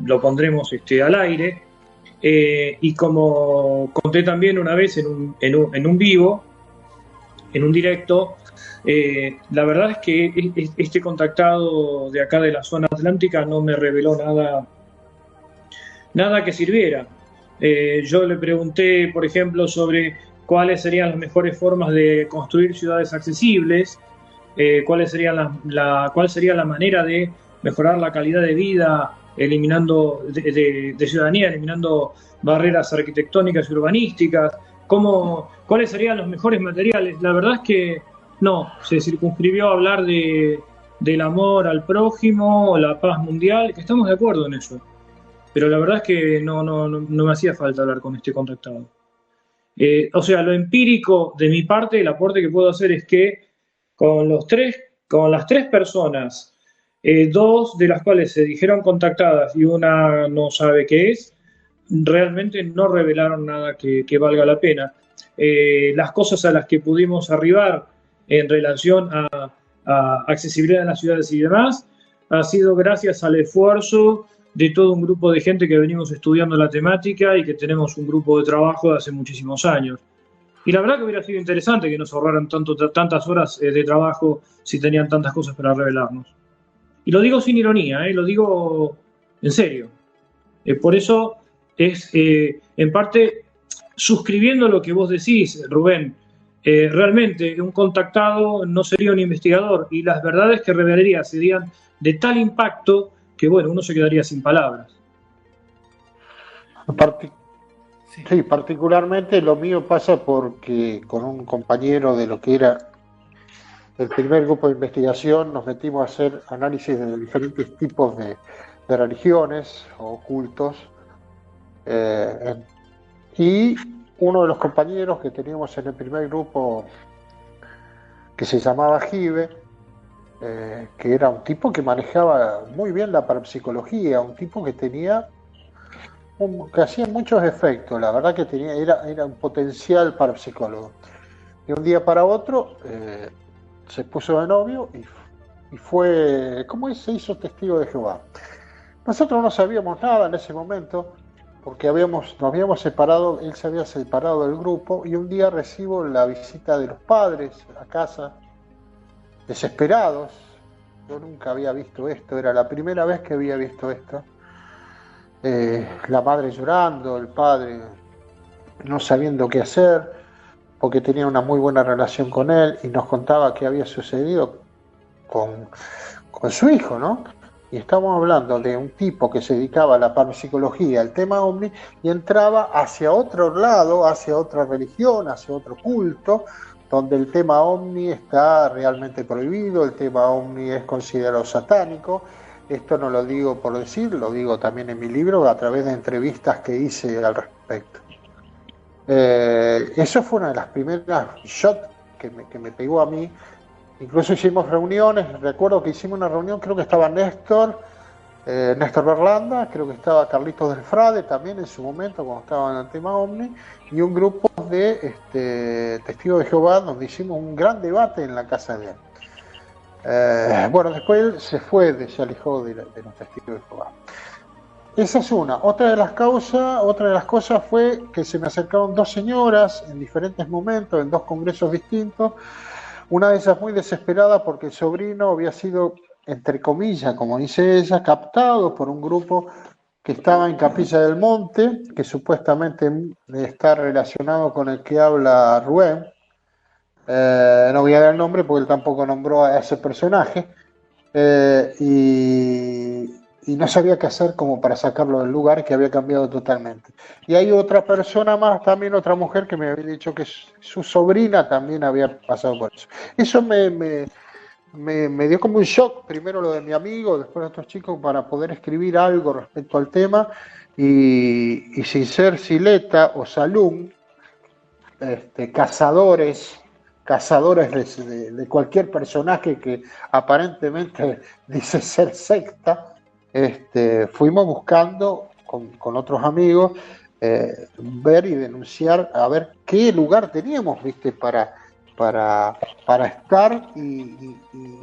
lo pondremos al aire. Y como conté también una vez en un vivo, en un directo, la verdad es que este contactado de acá de la zona atlántica no me reveló nada que sirviera. Yo le pregunté, por ejemplo, sobre cuáles serían las mejores formas de construir ciudades accesibles, cuál sería la manera de mejorar la calidad de vida, eliminando de ciudadanía, eliminando barreras arquitectónicas y urbanísticas, cuáles serían los mejores materiales. La verdad es que no, se circunscribió a hablar del amor al prójimo, la paz mundial, que estamos de acuerdo en eso. Pero la verdad es que no me hacía falta hablar con este contactado. O sea, lo empírico de mi parte, el aporte que puedo hacer es que con las tres personas, dos de las cuales se dijeron contactadas y una no sabe qué es, realmente no revelaron nada que valga la pena. Las cosas a las que pudimos arribar en relación a accesibilidad en las ciudades y demás ha sido gracias al esfuerzo de todo un grupo de gente que venimos estudiando la temática y que tenemos un grupo de trabajo de hace muchísimos años. Y la verdad que hubiera sido interesante que nos ahorraran tantas horas de trabajo si tenían tantas cosas para revelarnos. Y lo digo sin ironía, lo digo en serio. Por eso es, en parte, suscribiendo lo que vos decís, Rubén, realmente un contactado no sería un investigador y las verdades que revelaría serían de tal impacto que, bueno, uno se quedaría sin palabras. Sí, particularmente lo mío pasa porque con un compañero de lo que era el primer grupo de investigación nos metimos a hacer análisis de diferentes tipos de religiones o cultos, y uno de los compañeros que teníamos en el primer grupo, que se llamaba Jive, que era un tipo que manejaba muy bien la parapsicología, un tipo que tenía que hacía muchos efectos, la verdad que era un potencial parapsicólogo. De un día para otro se puso de novio y fue, ¿cómo es? Se hizo testigo de Jehová. Nosotros no sabíamos nada en ese momento porque nos habíamos separado, él se había separado del grupo, y un día recibo la visita de los padres a casa, desesperados. Yo nunca había visto esto, era la primera vez que había visto esto. La madre llorando, el padre no sabiendo qué hacer, porque tenía una muy buena relación con él, y nos contaba qué había sucedido con su hijo, ¿no? Y estamos hablando de un tipo que se dedicaba a la parapsicología, al tema ovni, y entraba hacia otro lado, hacia otra religión, hacia otro culto, donde el tema ovni está realmente prohibido, el tema ovni es considerado satánico. Esto no lo digo por decir, lo digo también en mi libro a través de entrevistas que hice al respecto. Eso fue una de las primeras shots que me pegó a mí. Incluso hicimos reuniones, recuerdo que hicimos una reunión, creo que estaba Néstor Berlanda, creo que estaba Carlitos del Frade también en su momento cuando estaba en el tema ovni, y un grupo de testigos de Jehová, donde hicimos un gran debate en la casa de él. Bueno, después él se alejó de los testigos de Jehová. Esa es una. Otra de las cosas fue que se me acercaron dos señoras en diferentes momentos, en dos congresos distintos. Una de ellas muy desesperada porque el sobrino había sido, entre comillas, como dice ella, captado por un grupo que estaba en Capilla del Monte, que supuestamente está relacionado con el que habla Rubén. No voy a dar el nombre porque él tampoco nombró a ese personaje, y no sabía qué hacer como para sacarlo del lugar, que había cambiado totalmente. Y hay otra persona más, también otra mujer, que me había dicho que su sobrina también había pasado por eso. Eso me dio como un shock, primero lo de mi amigo, después de estos chicos, para poder escribir algo respecto al tema, y sin ser Sileta o Salum, cazadores de cualquier personaje que aparentemente dice ser secta, fuimos buscando con otros amigos ver y denunciar a ver qué lugar teníamos, ¿viste? para para estar y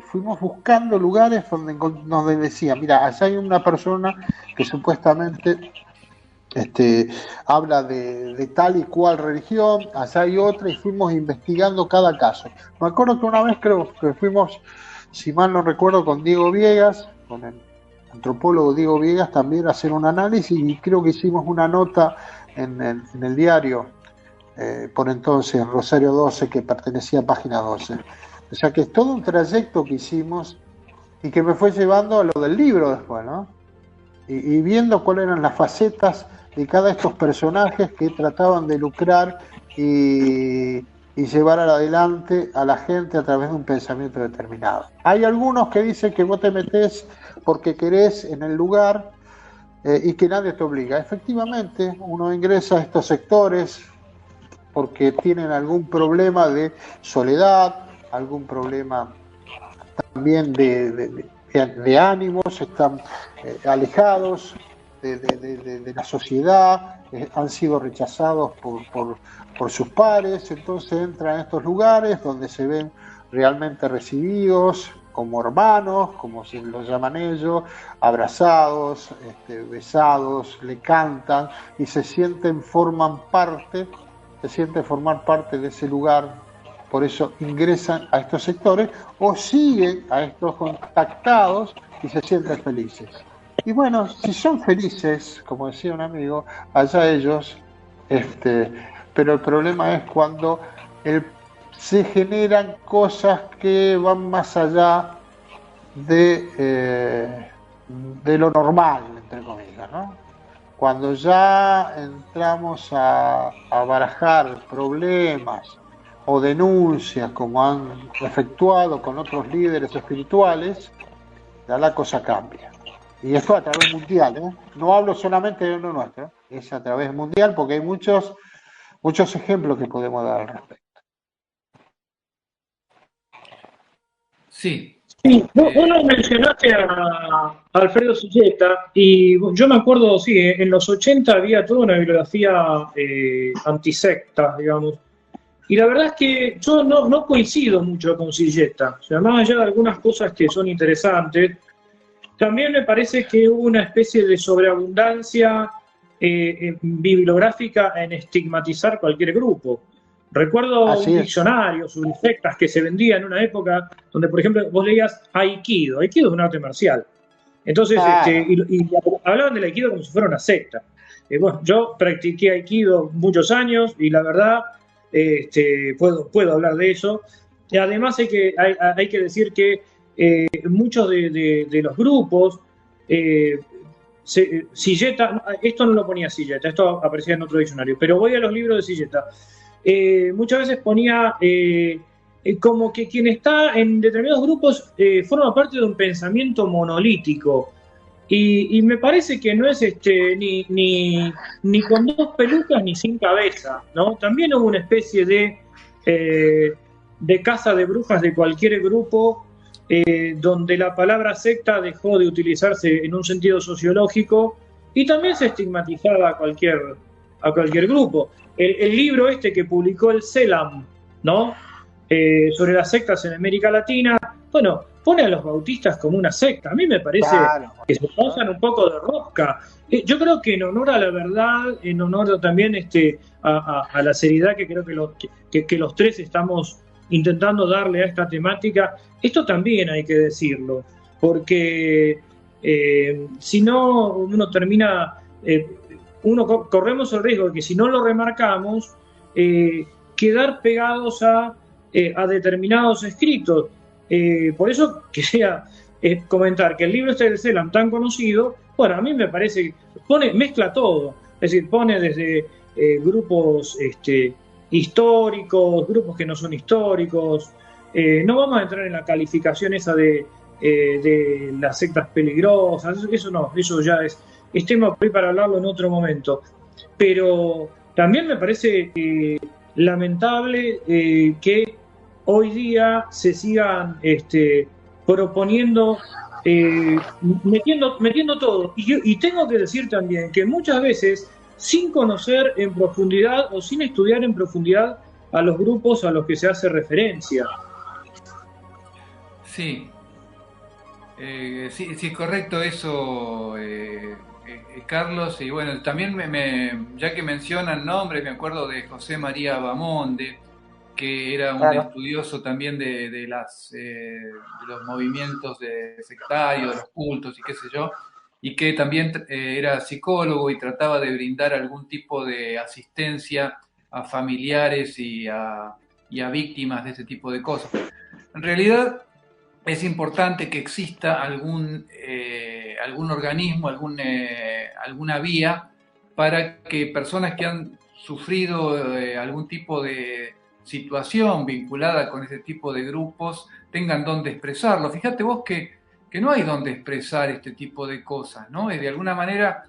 fuimos buscando lugares donde nos decía, mira, allá hay una persona que supuestamente habla de tal y cual religión, allá hay otra, y fuimos investigando cada caso. Me acuerdo que una vez creo que fuimos, si mal no recuerdo, con Diego Viegas, con el antropólogo Diego Viegas, también a hacer un análisis, y creo que hicimos una nota en el diario, por entonces, Rosario 12, que pertenecía a Página 12. O sea que es todo un trayecto que hicimos y que me fue llevando a lo del libro después, ¿no? Y viendo cuáles eran las facetas de cada de estos personajes que trataban de lucrar y llevar adelante a la gente a través de un pensamiento determinado. Hay algunos que dicen que vos te metés porque querés en el lugar y que nadie te obliga. Efectivamente, uno ingresa a estos sectores porque tienen algún problema de soledad, algún problema también de ánimos, están alejados de la sociedad, han sido rechazados por sus pares, entonces entran a estos lugares donde se ven realmente recibidos como hermanos, como se los llaman ellos, abrazados, besados, le cantan y se sienten formar parte de ese lugar. Por eso ingresan a estos sectores o siguen a estos contactados y se sienten felices. Y bueno, si son felices, como decía un amigo, allá ellos, pero el problema es cuando se generan cosas que van más allá de lo normal, entre comillas, ¿no? Cuando ya entramos a barajar problemas o denuncias, como han efectuado con otros líderes espirituales, ya la cosa cambia. Y esto a través mundial, ¿eh? No hablo solamente de lo nuestro, es a través mundial, porque hay muchos ejemplos que podemos dar al respecto. Sí. Sí, vos lo mencionaste a Alfredo Silleta, y yo me acuerdo, sí, en los 80 había toda una bibliografía antisecta, digamos. Y la verdad es que yo no coincido mucho con Silleta. O sea, más allá de algunas cosas que son interesantes, también me parece que hubo una especie de sobreabundancia bibliográfica en estigmatizar cualquier grupo. Recuerdo un diccionario sobre sectas que se vendía en una época donde, por ejemplo, vos leías Aikido. Aikido es un arte marcial. Entonces, y hablaban del Aikido como si fuera una secta. Bueno, yo practiqué Aikido muchos años y la verdad puedo hablar de eso. Y además hay que decir que muchos de los grupos, Silleta, esto no lo ponía Silleta, esto aparecía en otro diccionario, pero voy a los libros de Silleta. Muchas veces ponía como que quien está en determinados grupos forma parte de un pensamiento monolítico, y me parece que no es ni con dos pelucas ni sin cabeza, ¿no? También hubo una especie de caza de brujas de cualquier grupo, donde la palabra secta dejó de utilizarse en un sentido sociológico y también se estigmatizaba a cualquier grupo. El libro que publicó el CELAM, ¿no? Sobre las sectas en América Latina, bueno, pone a los bautistas como una secta. A mí me parece que se pasan un poco de rosca. Yo creo que en honor a la verdad, en honor también a la seriedad que creo que los tres estamos intentando darle a esta temática, esto también hay que decirlo, porque si no uno termina... corremos el riesgo de que si no lo remarcamos, quedar pegados a determinados escritos. Por eso quería comentar que el libro del CELAM tan conocido, bueno, a mí me parece que mezcla todo, es decir, pone desde grupos históricos, grupos que no son históricos. No vamos a entrar en la calificación esa de las sectas peligrosas, eso ya es tema para hablarlo en otro momento, pero también me parece lamentable que hoy día se sigan proponiendo, metiendo todo, y tengo que decir también que muchas veces sin conocer en profundidad o sin estudiar en profundidad a los grupos a los que se hace referencia. Sí, sí, correcto eso, Carlos. Y bueno, también ya que mencionan nombres, me acuerdo de José María Bamonde, que era un estudioso también de los movimientos sectarios, de los cultos y qué sé yo, y que también era psicólogo y trataba de brindar algún tipo de asistencia a familiares y a víctimas de ese tipo de cosas. En realidad es importante que exista algún organismo, alguna vía para que personas que han sufrido algún tipo de situación vinculada con este tipo de grupos tengan dónde expresarlo. Fíjate vos que no hay dónde expresar este tipo de cosas, ¿no? De alguna manera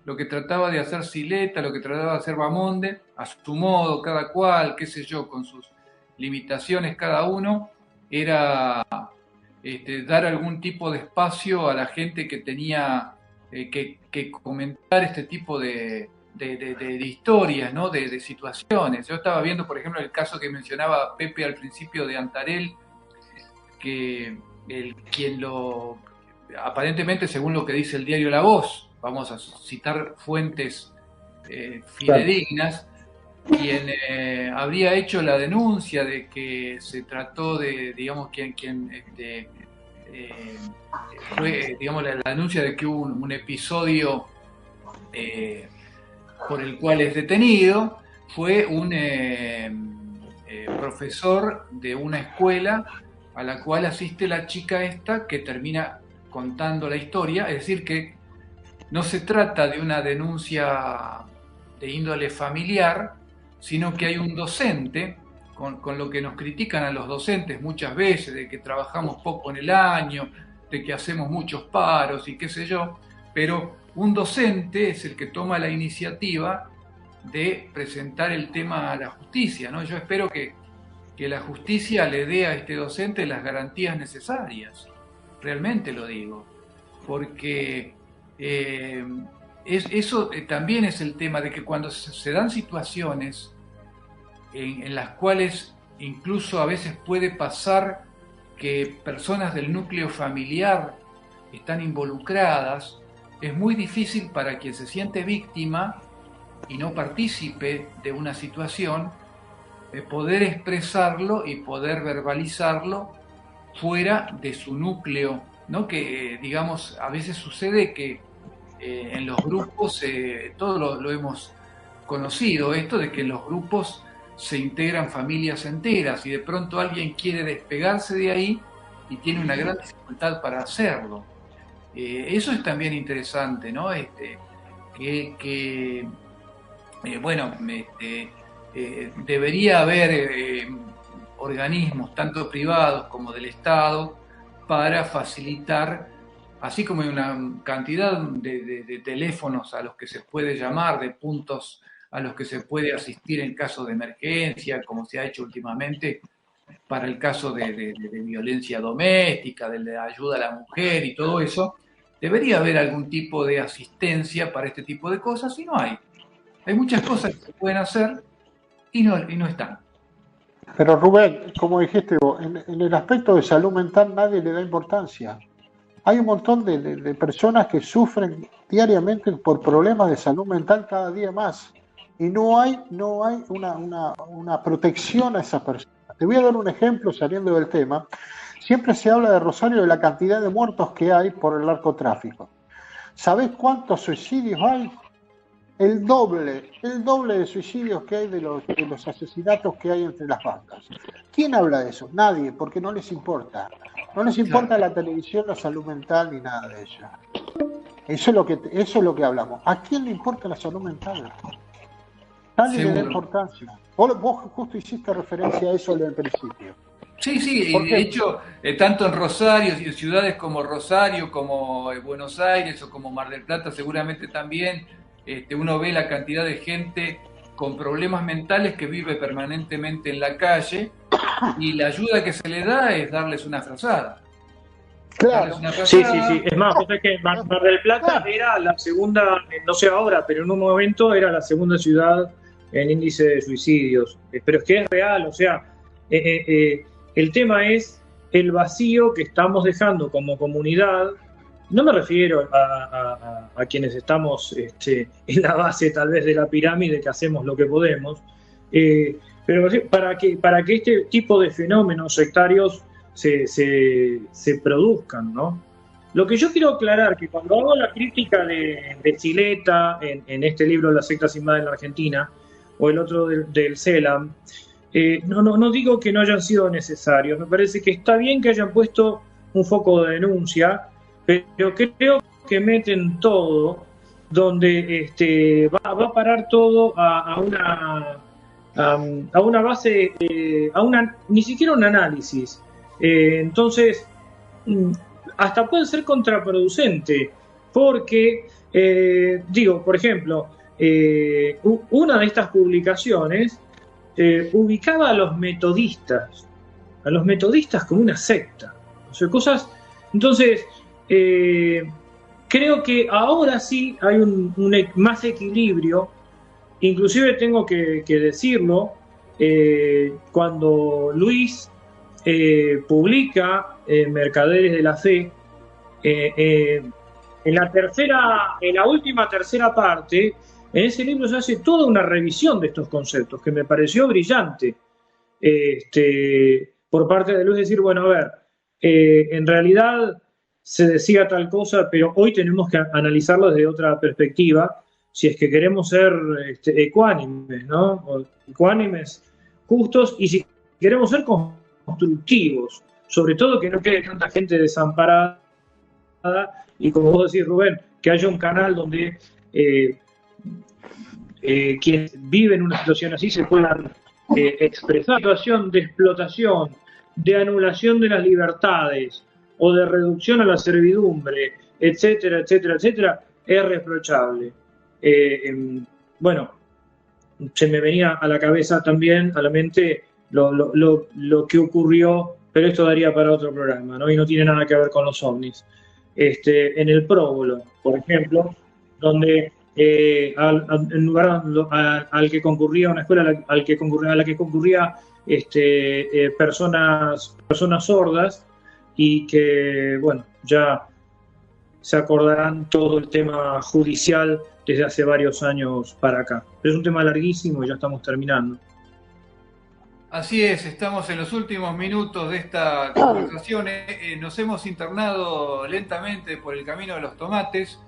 lo que trataba de hacer Sileta, lo que trataba de hacer Bamonde, a su modo, cada cual, qué sé yo, con sus limitaciones cada uno, era dar algún tipo de espacio a la gente que tenía que comentar este tipo de historias, ¿no? De situaciones. Yo estaba viendo, por ejemplo, el caso que mencionaba Pepe al principio de Antarell, que quien aparentemente, según lo que dice el diario La Voz, vamos a citar fuentes fidedignas, quien habría hecho la denuncia de que se trató de, digamos, fue, digamos, la denuncia de que hubo un episodio por el cual es detenido, fue un profesor de una escuela a la cual asiste la chica esta, que termina contando la historia. Es decir, que no se trata de una denuncia de índole familiar, sino que hay un docente, con lo que nos critican a los docentes muchas veces, de que trabajamos poco en el año, de que hacemos muchos paros y qué sé yo, pero un docente es el que toma la iniciativa de presentar el tema a la justicia, ¿no? Yo espero que la justicia le dé a este docente las garantías necesarias, realmente lo digo, porque eso también es el tema de que cuando se dan situaciones en las cuales incluso a veces puede pasar que personas del núcleo familiar están involucradas, es muy difícil para quien se siente víctima y no partícipe de una situación poder expresarlo y poder verbalizarlo fuera de su núcleo, ¿no? Que digamos, a veces sucede que en los grupos, todos lo hemos conocido, esto de que en los grupos se integran familias enteras y de pronto alguien quiere despegarse de ahí y tiene una gran dificultad para hacerlo. Eso es también interesante, ¿no? Bueno, debería haber organismos, tanto privados como del Estado, para facilitar, así como hay una cantidad de teléfonos a los que se puede llamar, de puntos a los que se puede asistir en caso de emergencia, como se ha hecho últimamente para el caso de violencia doméstica, de ayuda a la mujer y todo eso. Debería haber algún tipo de asistencia para este tipo de cosas y no hay. Hay muchas cosas que se pueden hacer y no están. Pero Rubén, como dijiste vos, en el aspecto de salud mental nadie le da importancia. Hay un montón de personas que sufren diariamente por problemas de salud mental cada día más. Y no hay una protección a esas personas. Te voy a dar un ejemplo saliendo del tema. Siempre se habla de Rosario de la cantidad de muertos que hay por el narcotráfico. ¿Sabés cuántos suicidios hay? El doble de suicidios que hay de los asesinatos que hay entre las bandas. ¿Quién habla de eso? Nadie, porque no les importa. No les importa la televisión, la salud mental ni nada de eso. Eso es lo que hablamos. ¿A quién le importa la salud mental? Nadie le da importancia. Vos justo hiciste referencia a eso en el principio. Sí, y de hecho, tanto en Rosario, en ciudades como Rosario, como Buenos Aires o como Mar del Plata, seguramente también uno ve la cantidad de gente con problemas mentales que vive permanentemente en la calle y la ayuda que se le da es darles una frazada. Claro. Sí. Es más, es que Mar del Plata era la segunda, no sé ahora, pero en un momento era la segunda ciudad el índice de suicidios, pero es que es real, o sea, el tema es el vacío que estamos dejando como comunidad. No me refiero a quienes estamos en la base tal vez de la pirámide, que hacemos lo que podemos, pero para que este tipo de fenómenos sectarios se produzcan, ¿no? Lo que yo quiero aclarar, que cuando hago la crítica de Chileta en este libro La secta sin madre en la Argentina, o el otro del CELAM, no digo que no hayan sido necesarios. Me parece que está bien que hayan puesto un foco de denuncia, pero creo que meten todo donde va a parar todo a una base, ni siquiera un análisis. Entonces, hasta puede ser contraproducente, porque, por ejemplo, una de estas publicaciones ubicaba a los metodistas como una secta, o sea, cosas. Entonces, creo que ahora sí hay un más equilibrio. Inclusive tengo que decirlo, cuando Luis publica Mercaderes de la Fe, en la última tercera parte, en ese libro se hace toda una revisión de estos conceptos, que me pareció brillante, por parte de Luis, decir, bueno, a ver, en realidad se decía tal cosa, pero hoy tenemos que analizarlo desde otra perspectiva, si es que queremos ser ecuánimes, ¿no? Ecuánimes, justos, y si queremos ser constructivos, sobre todo que no quede tanta gente desamparada, y como vos decís, Rubén, que haya un canal donde quienes viven una situación así se puedan expresar. Situación de explotación, de anulación de las libertades o de reducción a la servidumbre, etcétera, etcétera, etcétera, es reprochable. Bueno, se me venía a la cabeza también, a la mente, lo que ocurrió, pero esto daría para otro programa, ¿no? Y no tiene nada que ver con los ovnis. En el Próbolo, por ejemplo, donde en lugar al que concurría una escuela, a la que concurría personas sordas, y que, bueno, ya se acordarán todo el tema judicial desde hace varios años para acá. Pero es un tema larguísimo y ya estamos terminando. Así es, estamos en los últimos minutos de esta conversación. Nos hemos internado lentamente por el camino de los tomates.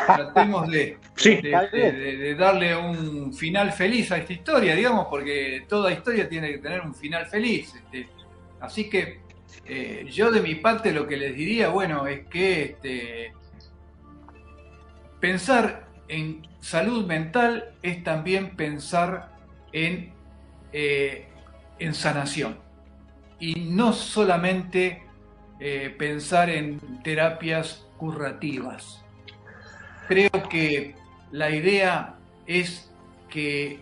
Tratemos de darle un final feliz a esta historia, digamos, porque toda historia tiene que tener un final feliz. Así que yo de mi parte lo que les diría, bueno, es que pensar en salud mental es también pensar en sanación, y no solamente pensar en terapias curativas. Creo que la idea es que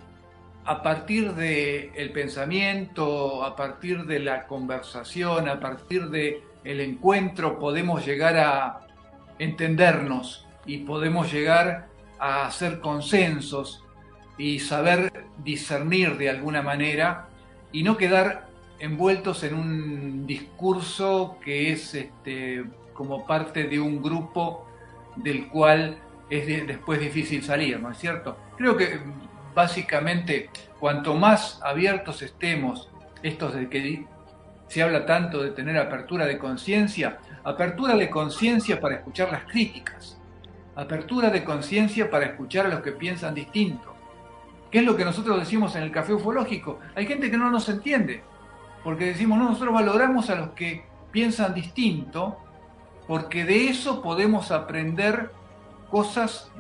a partir del pensamiento, a partir de la conversación, a partir del encuentro, podemos llegar a entendernos y podemos llegar a hacer consensos y saber discernir de alguna manera y no quedar envueltos en un discurso que es como parte de un grupo del cual es después difícil salir, ¿no es cierto? Creo que básicamente cuanto más abiertos estemos, estos de que se habla tanto de tener apertura de conciencia para escuchar las críticas, apertura de conciencia para escuchar a los que piensan distinto. ¿Qué es lo que nosotros decimos en el Café Ufológico? Hay gente que no nos entiende, porque decimos, no, nosotros valoramos a los que piensan distinto, porque de eso podemos aprender cosas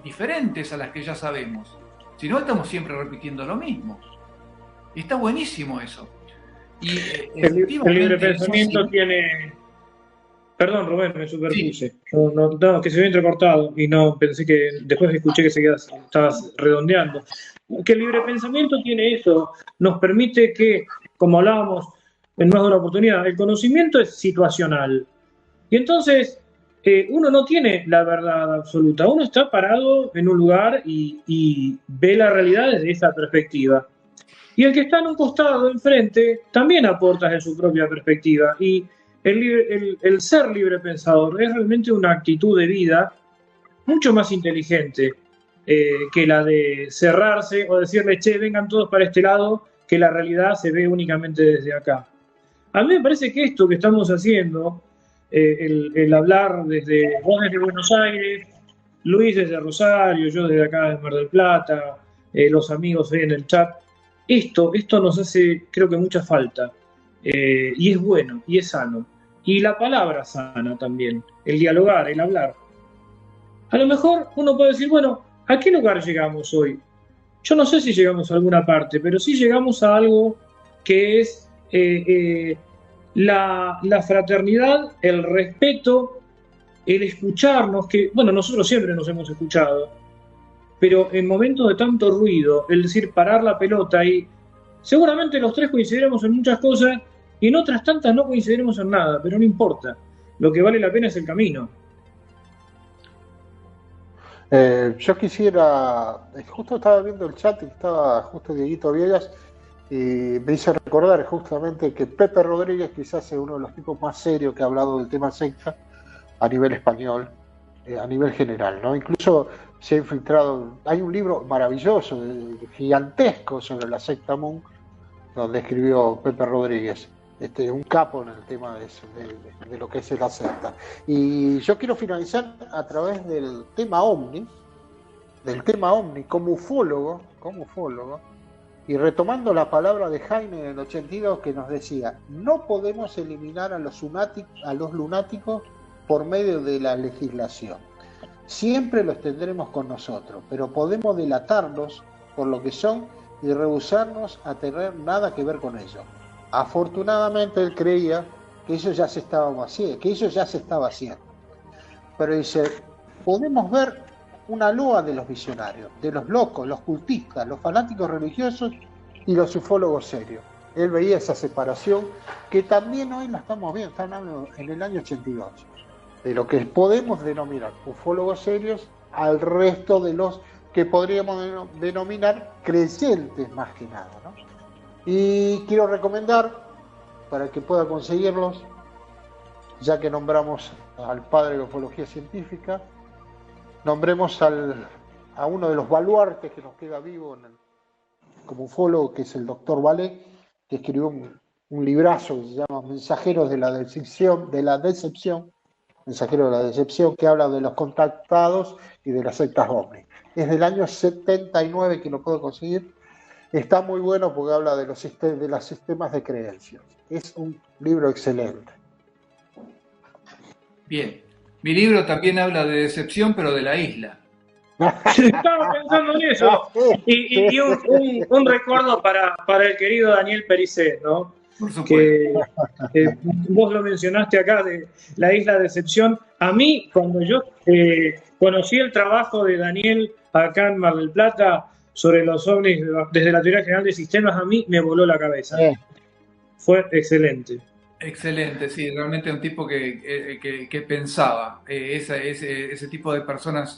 diferentes a las que ya sabemos. Si no, estamos siempre repitiendo lo mismo. Y está buenísimo eso. Y el libre pensamiento tiene... Perdón, Rubén, me superpuse. Sí. No, que se había entrecortado y no pensé que después escuché que estabas redondeando. Que el libre pensamiento tiene eso, nos permite que, como hablábamos en más de una oportunidad, el conocimiento es situacional. Y entonces, uno no tiene la verdad absoluta, uno está parado en un lugar y ve la realidad desde esa perspectiva. Y el que está en un costado, enfrente, también aporta desde su propia perspectiva. Y el ser libre pensador es realmente una actitud de vida mucho más inteligente que la de cerrarse o decirle, che, vengan todos para este lado, que la realidad se ve únicamente desde acá. A mí me parece que esto que estamos haciendo, el hablar vos desde Buenos Aires, Luis desde Rosario, yo desde acá de Mar del Plata, los amigos ahí en el chat, esto nos hace, creo que mucha falta. Y es bueno, y es sano. Y la palabra sana también, el dialogar, el hablar. A lo mejor uno puede decir, bueno, ¿a qué lugar llegamos hoy? Yo no sé si llegamos a alguna parte, pero sí llegamos a algo que es la fraternidad, el respeto, el escucharnos, que, bueno, nosotros siempre nos hemos escuchado, pero en momentos de tanto ruido, el decir parar la pelota y seguramente los tres coincidiremos en muchas cosas y en otras tantas no coincidiremos en nada, pero no importa. Lo que vale la pena es el camino. Yo quisiera, justo estaba viendo el chat y estaba justo Dieguito Viegas y me hizo recordar justamente que Pepe Rodríguez quizás es uno de los tipos más serios que ha hablado del tema secta a nivel español, a nivel general, ¿no? Incluso se ha infiltrado, hay un libro maravilloso, gigantesco sobre la secta Moon, donde escribió Pepe Rodríguez. Un capo en el tema de lo que es la secta. Y yo quiero finalizar a través del tema OVNI, como ufólogo, y retomando la palabra de Jaime en el 82 que nos decía, no podemos eliminar a los lunáticos por medio de la legislación. Siempre los tendremos con nosotros, pero podemos delatarlos por lo que son y rehusarnos a tener nada que ver con ellos. Afortunadamente él creía que eso ya se estaba haciendo. Pero dice, podemos ver una loa de los visionarios, de los locos, los cultistas, los fanáticos religiosos y los ufólogos serios. Él veía esa separación que también hoy la estamos viendo, están hablando en el año 82, de lo que podemos denominar ufólogos serios al resto de los que podríamos denominar creyentes más que nada, ¿no? Y quiero recomendar, para que pueda conseguirlos, ya que nombramos al padre de la ufología científica, nombremos a uno de los baluartes que nos queda vivo como ufólogo, que es el doctor Vallée, que escribió un librazo que se llama Mensajeros de la Decepción, que habla de los contactados y de las sectas OVNI. Es del año 79 que lo puedo conseguir. Está muy bueno porque habla de los sistemas de creencias. Es un libro excelente. Bien. Mi libro también habla de decepción, pero de la isla. Estaba pensando en eso. Y un recuerdo para el querido Daniel Pericé, ¿no? Por supuesto. Que vos lo mencionaste acá, de la isla de Decepción. A mí, cuando yo conocí el trabajo de Daniel acá en Mar del Plata, sobre los ovnis desde la teoría general de sistemas, a mí me voló la cabeza. Fue excelente. Excelente, sí, realmente un tipo que pensaba, ese tipo de personas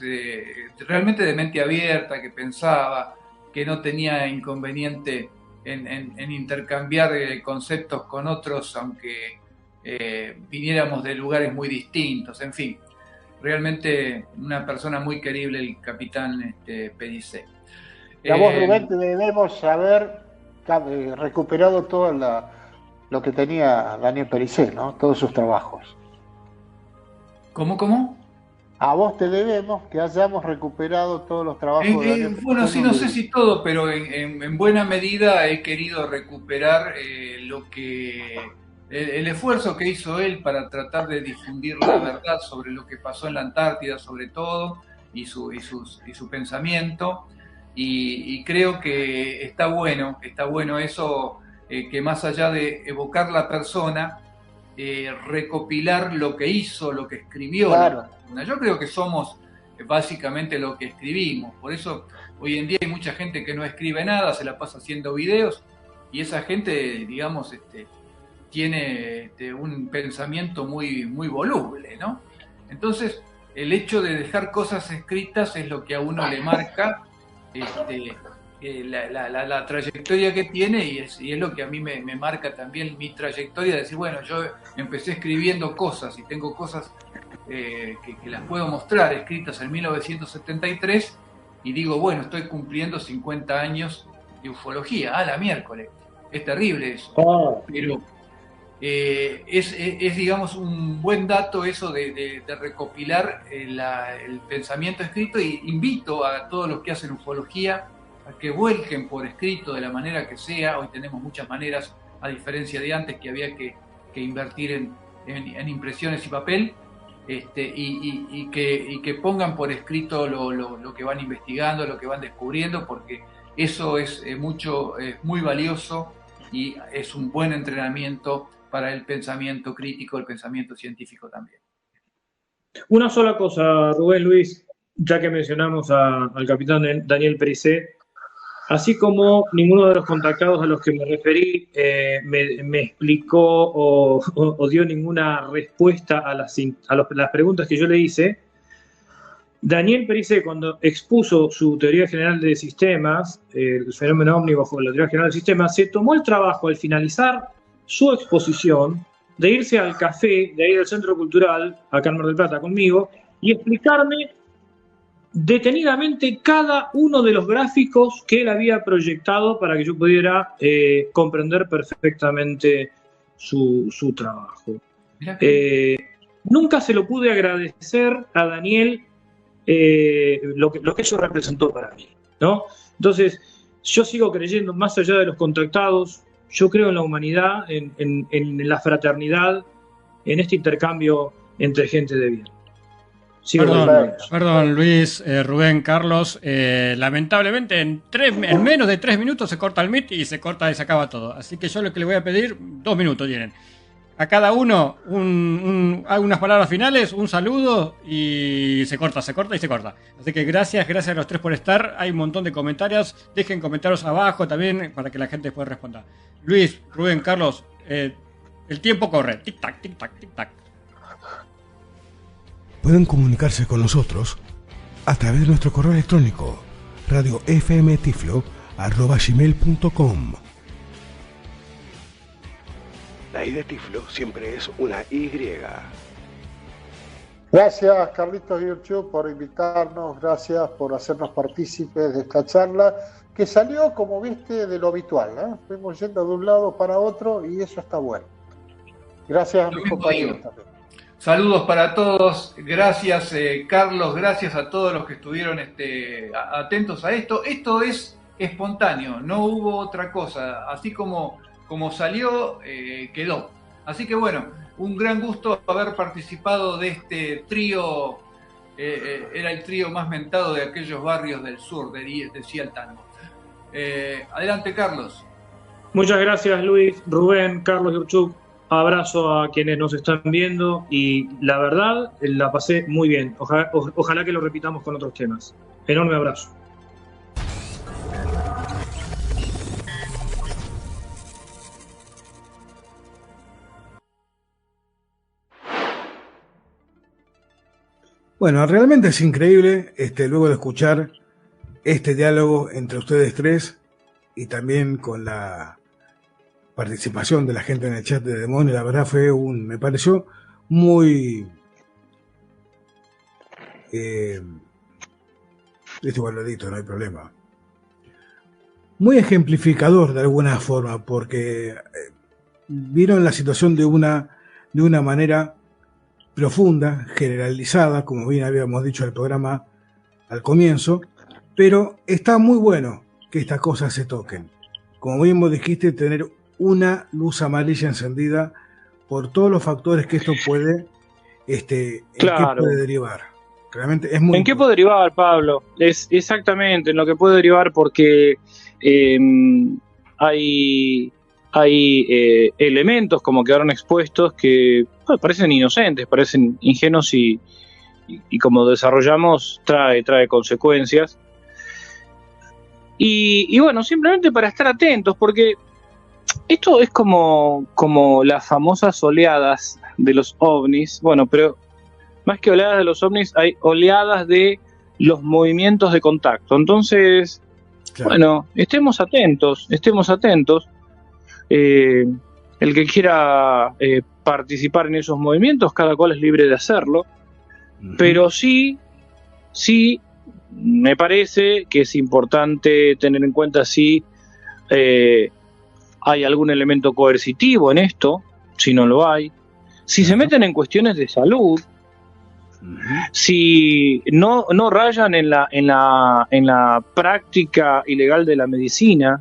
realmente de mente abierta, que pensaba, que no tenía inconveniente en intercambiar conceptos con otros, aunque viniéramos de lugares muy distintos, en fin, realmente una persona muy querible, el capitán Pericé. Y a vos, Rubén, te debemos haber recuperado todo lo que tenía Daniel Pericé, ¿no? Todos sus trabajos. ¿Cómo? A vos te debemos que hayamos recuperado todos los trabajos de Daniel Pericé. Bueno, sí, no sé si todo, pero en buena medida he querido recuperar el esfuerzo que hizo él para tratar de difundir la verdad sobre lo que pasó en la Antártida, sobre todo, y su pensamiento. Y creo que está bueno eso, que más allá de evocar la persona, recopilar lo que hizo, lo que escribió. Claro. Yo creo que somos básicamente lo que escribimos. Por eso hoy en día hay mucha gente que no escribe nada, se la pasa haciendo videos, y esa gente, digamos, tiene un pensamiento muy, muy voluble, ¿no? Entonces, el hecho de dejar cosas escritas es lo que a uno le marca la trayectoria que tiene, y es lo que a mí me marca también mi trayectoria, de decir, bueno, yo empecé escribiendo cosas y tengo cosas que las puedo mostrar escritas en 1973, y digo, bueno, estoy cumpliendo 50 años de ufología. La miércoles, es terrible eso. Pero es, digamos, un buen dato eso de recopilar el pensamiento escrito, y invito a todos los que hacen ufología a que vuelquen por escrito de la manera que sea. Hoy tenemos muchas maneras, a diferencia de antes que había que invertir en impresiones y papel, y que pongan por escrito lo que van investigando, lo que van descubriendo, porque eso es muy valioso, y es un buen entrenamiento para el pensamiento crítico, el pensamiento científico también. Una sola cosa, Rubén, Luis, ya que mencionamos al capitán Daniel Perisset, así como ninguno de los contactados a los que me referí me explicó o dio ninguna respuesta a las preguntas que yo le hice, Daniel Perisset, cuando expuso su teoría general de sistemas, el fenómeno ovni bajo la teoría general de sistemas, se tomó el trabajo al finalizar su exposición de irse al café de ahí del Centro Cultural, acá en Mar del Plata, conmigo, y explicarme detenidamente cada uno de los gráficos que él había proyectado para que yo pudiera comprender perfectamente su trabajo. Nunca se lo pude agradecer a Daniel lo que eso representó para mí, ¿no? Entonces, yo sigo creyendo, más allá de los contactados, yo creo en la humanidad, en la fraternidad, en este intercambio entre gente de bien. Perdón, Luis, Rubén, Carlos, lamentablemente en menos de 3 minutos se corta el Meet y se acaba todo. Así que yo lo que le voy a pedir, 2 minutos tienen. A cada uno unas palabras finales, un saludo, y se corta. Así que gracias a los tres por estar. Hay un montón de comentarios. Dejen comentarios abajo también para que la gente pueda responder. Luis, Rubén, Carlos, el tiempo corre. Tic-tac, tic-tac, tic-tac. Pueden comunicarse con nosotros a través de nuestro correo electrónico radiofmtiflo@gmail.com. La I de Tiflo siempre es una Y. Gracias, Carlitos y Urchu, por invitarnos, gracias por hacernos partícipes de esta charla, que salió, como viste, de lo habitual, ¿eh? Fuimos yendo de un lado para otro y eso está bueno. Gracias a mis compañeros también. Saludos para todos, gracias Carlos, gracias a todos los que estuvieron atentos a esto. Esto es espontáneo, no hubo otra cosa, así como salió, quedó. Así que bueno, un gran gusto haber participado de este trío, era el trío más mentado de aquellos barrios del sur, decía el tango. Adelante, Carlos. Muchas gracias, Luis, Rubén, Carlos y Urchuk. Abrazo a quienes nos están viendo y la verdad la pasé muy bien. Ojalá que lo repitamos con otros temas. Enorme abrazo. Bueno, realmente es increíble luego de escuchar este diálogo entre ustedes tres y también con la participación de la gente en el chat de Demonio. La verdad me pareció muy igual lo edito, no hay problema, muy ejemplificador de alguna forma, porque vieron la situación de una manera profunda, generalizada, como bien habíamos dicho en el programa al comienzo, pero está muy bueno que estas cosas se toquen. Como bien vos dijiste, tener una luz amarilla encendida por todos los factores que esto puede, claro. ¿en qué puede derivar? Realmente es muy ¿En qué puede derivar, Pablo? Es exactamente en lo que puede derivar, porque hay elementos como quedaron expuestos que parecen inocentes, parecen ingenuos y como desarrollamos trae consecuencias. Y bueno, simplemente para estar atentos, porque esto es como las famosas oleadas de los ovnis, bueno, pero más que oleadas de los ovnis, hay oleadas de los movimientos de contacto. Entonces, claro, bueno, estemos atentos. El que quiera participar en esos movimientos, cada cual es libre de hacerlo, pero sí, me parece que es importante tener en cuenta si hay algún elemento coercitivo en esto, si no lo hay, si se meten en cuestiones de salud, si no rayan en la práctica ilegal de la medicina.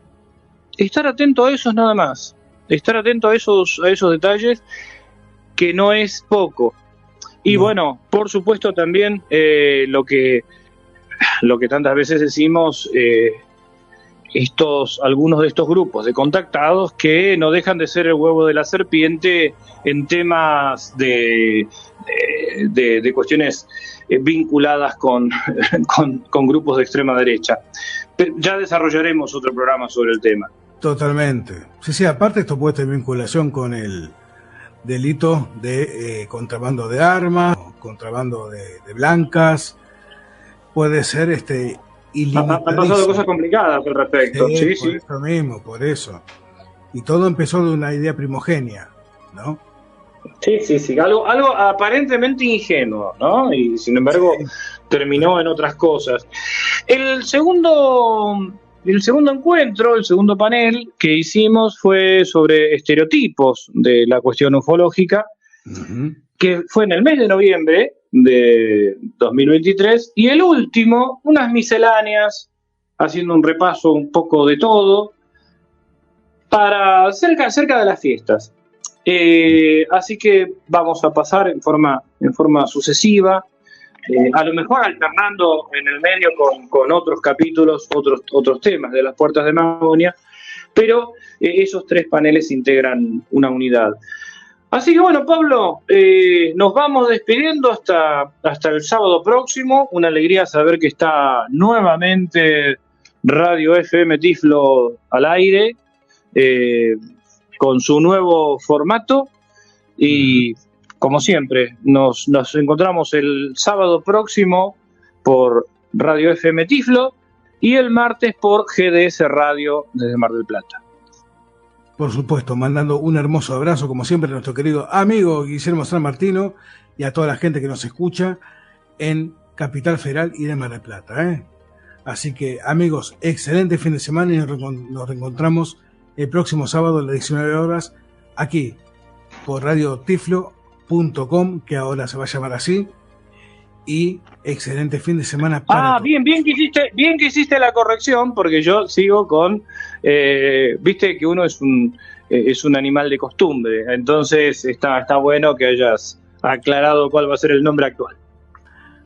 Estar atento a eso es nada más, estar atento a esos detalles, que no es poco. Y bueno, por supuesto también lo que tantas veces decimos, algunos de estos grupos de contactados que no dejan de ser el huevo de la serpiente en temas de cuestiones vinculadas con grupos de extrema derecha. Ya desarrollaremos otro programa sobre el tema. Totalmente. Sí, aparte esto puede tener vinculación con el delito de contrabando de armas, contrabando de blancas, puede ser ilimitadísimo. Han pasado cosas complicadas al respecto. Sí. Eso mismo, por eso. Y todo empezó de una idea primogenia, ¿no? Sí. Algo aparentemente ingenuo, ¿no? Y sin embargo terminó en otras cosas. El segundo encuentro, el segundo panel que hicimos fue sobre estereotipos de la cuestión ufológica, que fue en el mes de noviembre de 2023, y el último, unas misceláneas, haciendo un repaso un poco de todo, para cerca de las fiestas. Así que vamos a pasar en forma sucesiva, a lo mejor alternando en el medio con otros capítulos, otros temas de las puertas de Magonia, pero esos tres paneles integran una unidad. Así que bueno, Pablo, nos vamos despidiendo hasta el sábado próximo. Una alegría saber que está nuevamente Radio FM Tiflo al aire, con su nuevo formato, y como siempre, nos encontramos el sábado próximo por Radio FM Tiflo y el martes por GDS Radio desde Mar del Plata. Por supuesto, mandando un hermoso abrazo, como siempre, a nuestro querido amigo Guillermo San Martino y a toda la gente que nos escucha en Capital Federal y de Mar del Plata. Así que, amigos, excelente fin de semana y nos reencontramos el próximo sábado a las 19 horas aquí por radiotiflo.com, que ahora se va a llamar así, y excelente fin de semana para todos. Bien que hiciste la corrección, porque yo sigo con viste que uno es un animal de costumbre, entonces está bueno que hayas aclarado cuál va a ser el nombre actual.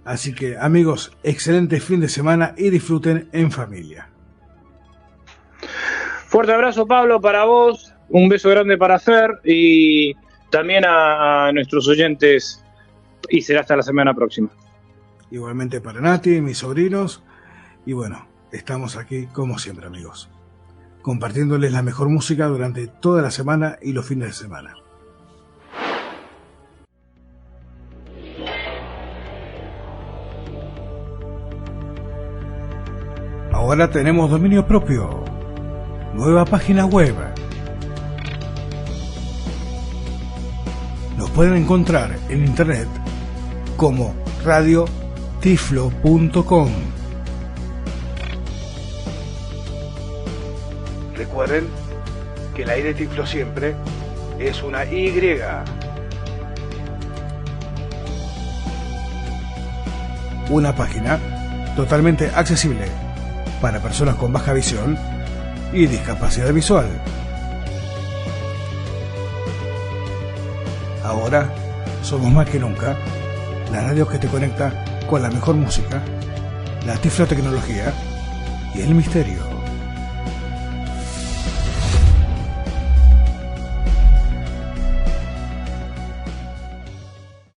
Así que, amigos, excelente fin de semana y disfruten en familia. Fuerte abrazo, Pablo, para vos, un beso grande para Fer y también a nuestros oyentes, y será hasta la semana próxima. Igualmente para Nati, mis sobrinos, y bueno, estamos aquí como siempre, amigos, compartiéndoles la mejor música durante toda la semana y los fines de semana. Ahora tenemos dominio propio, nueva página web. Nos pueden encontrar en internet como radiotiflo.com. Recuerden que la I de Tiflo siempre es una Y. Una página totalmente accesible para personas con baja visión y discapacidad visual. Ahora somos más que nunca la radio que te conecta con la mejor música, la tiflotecnología y el misterio.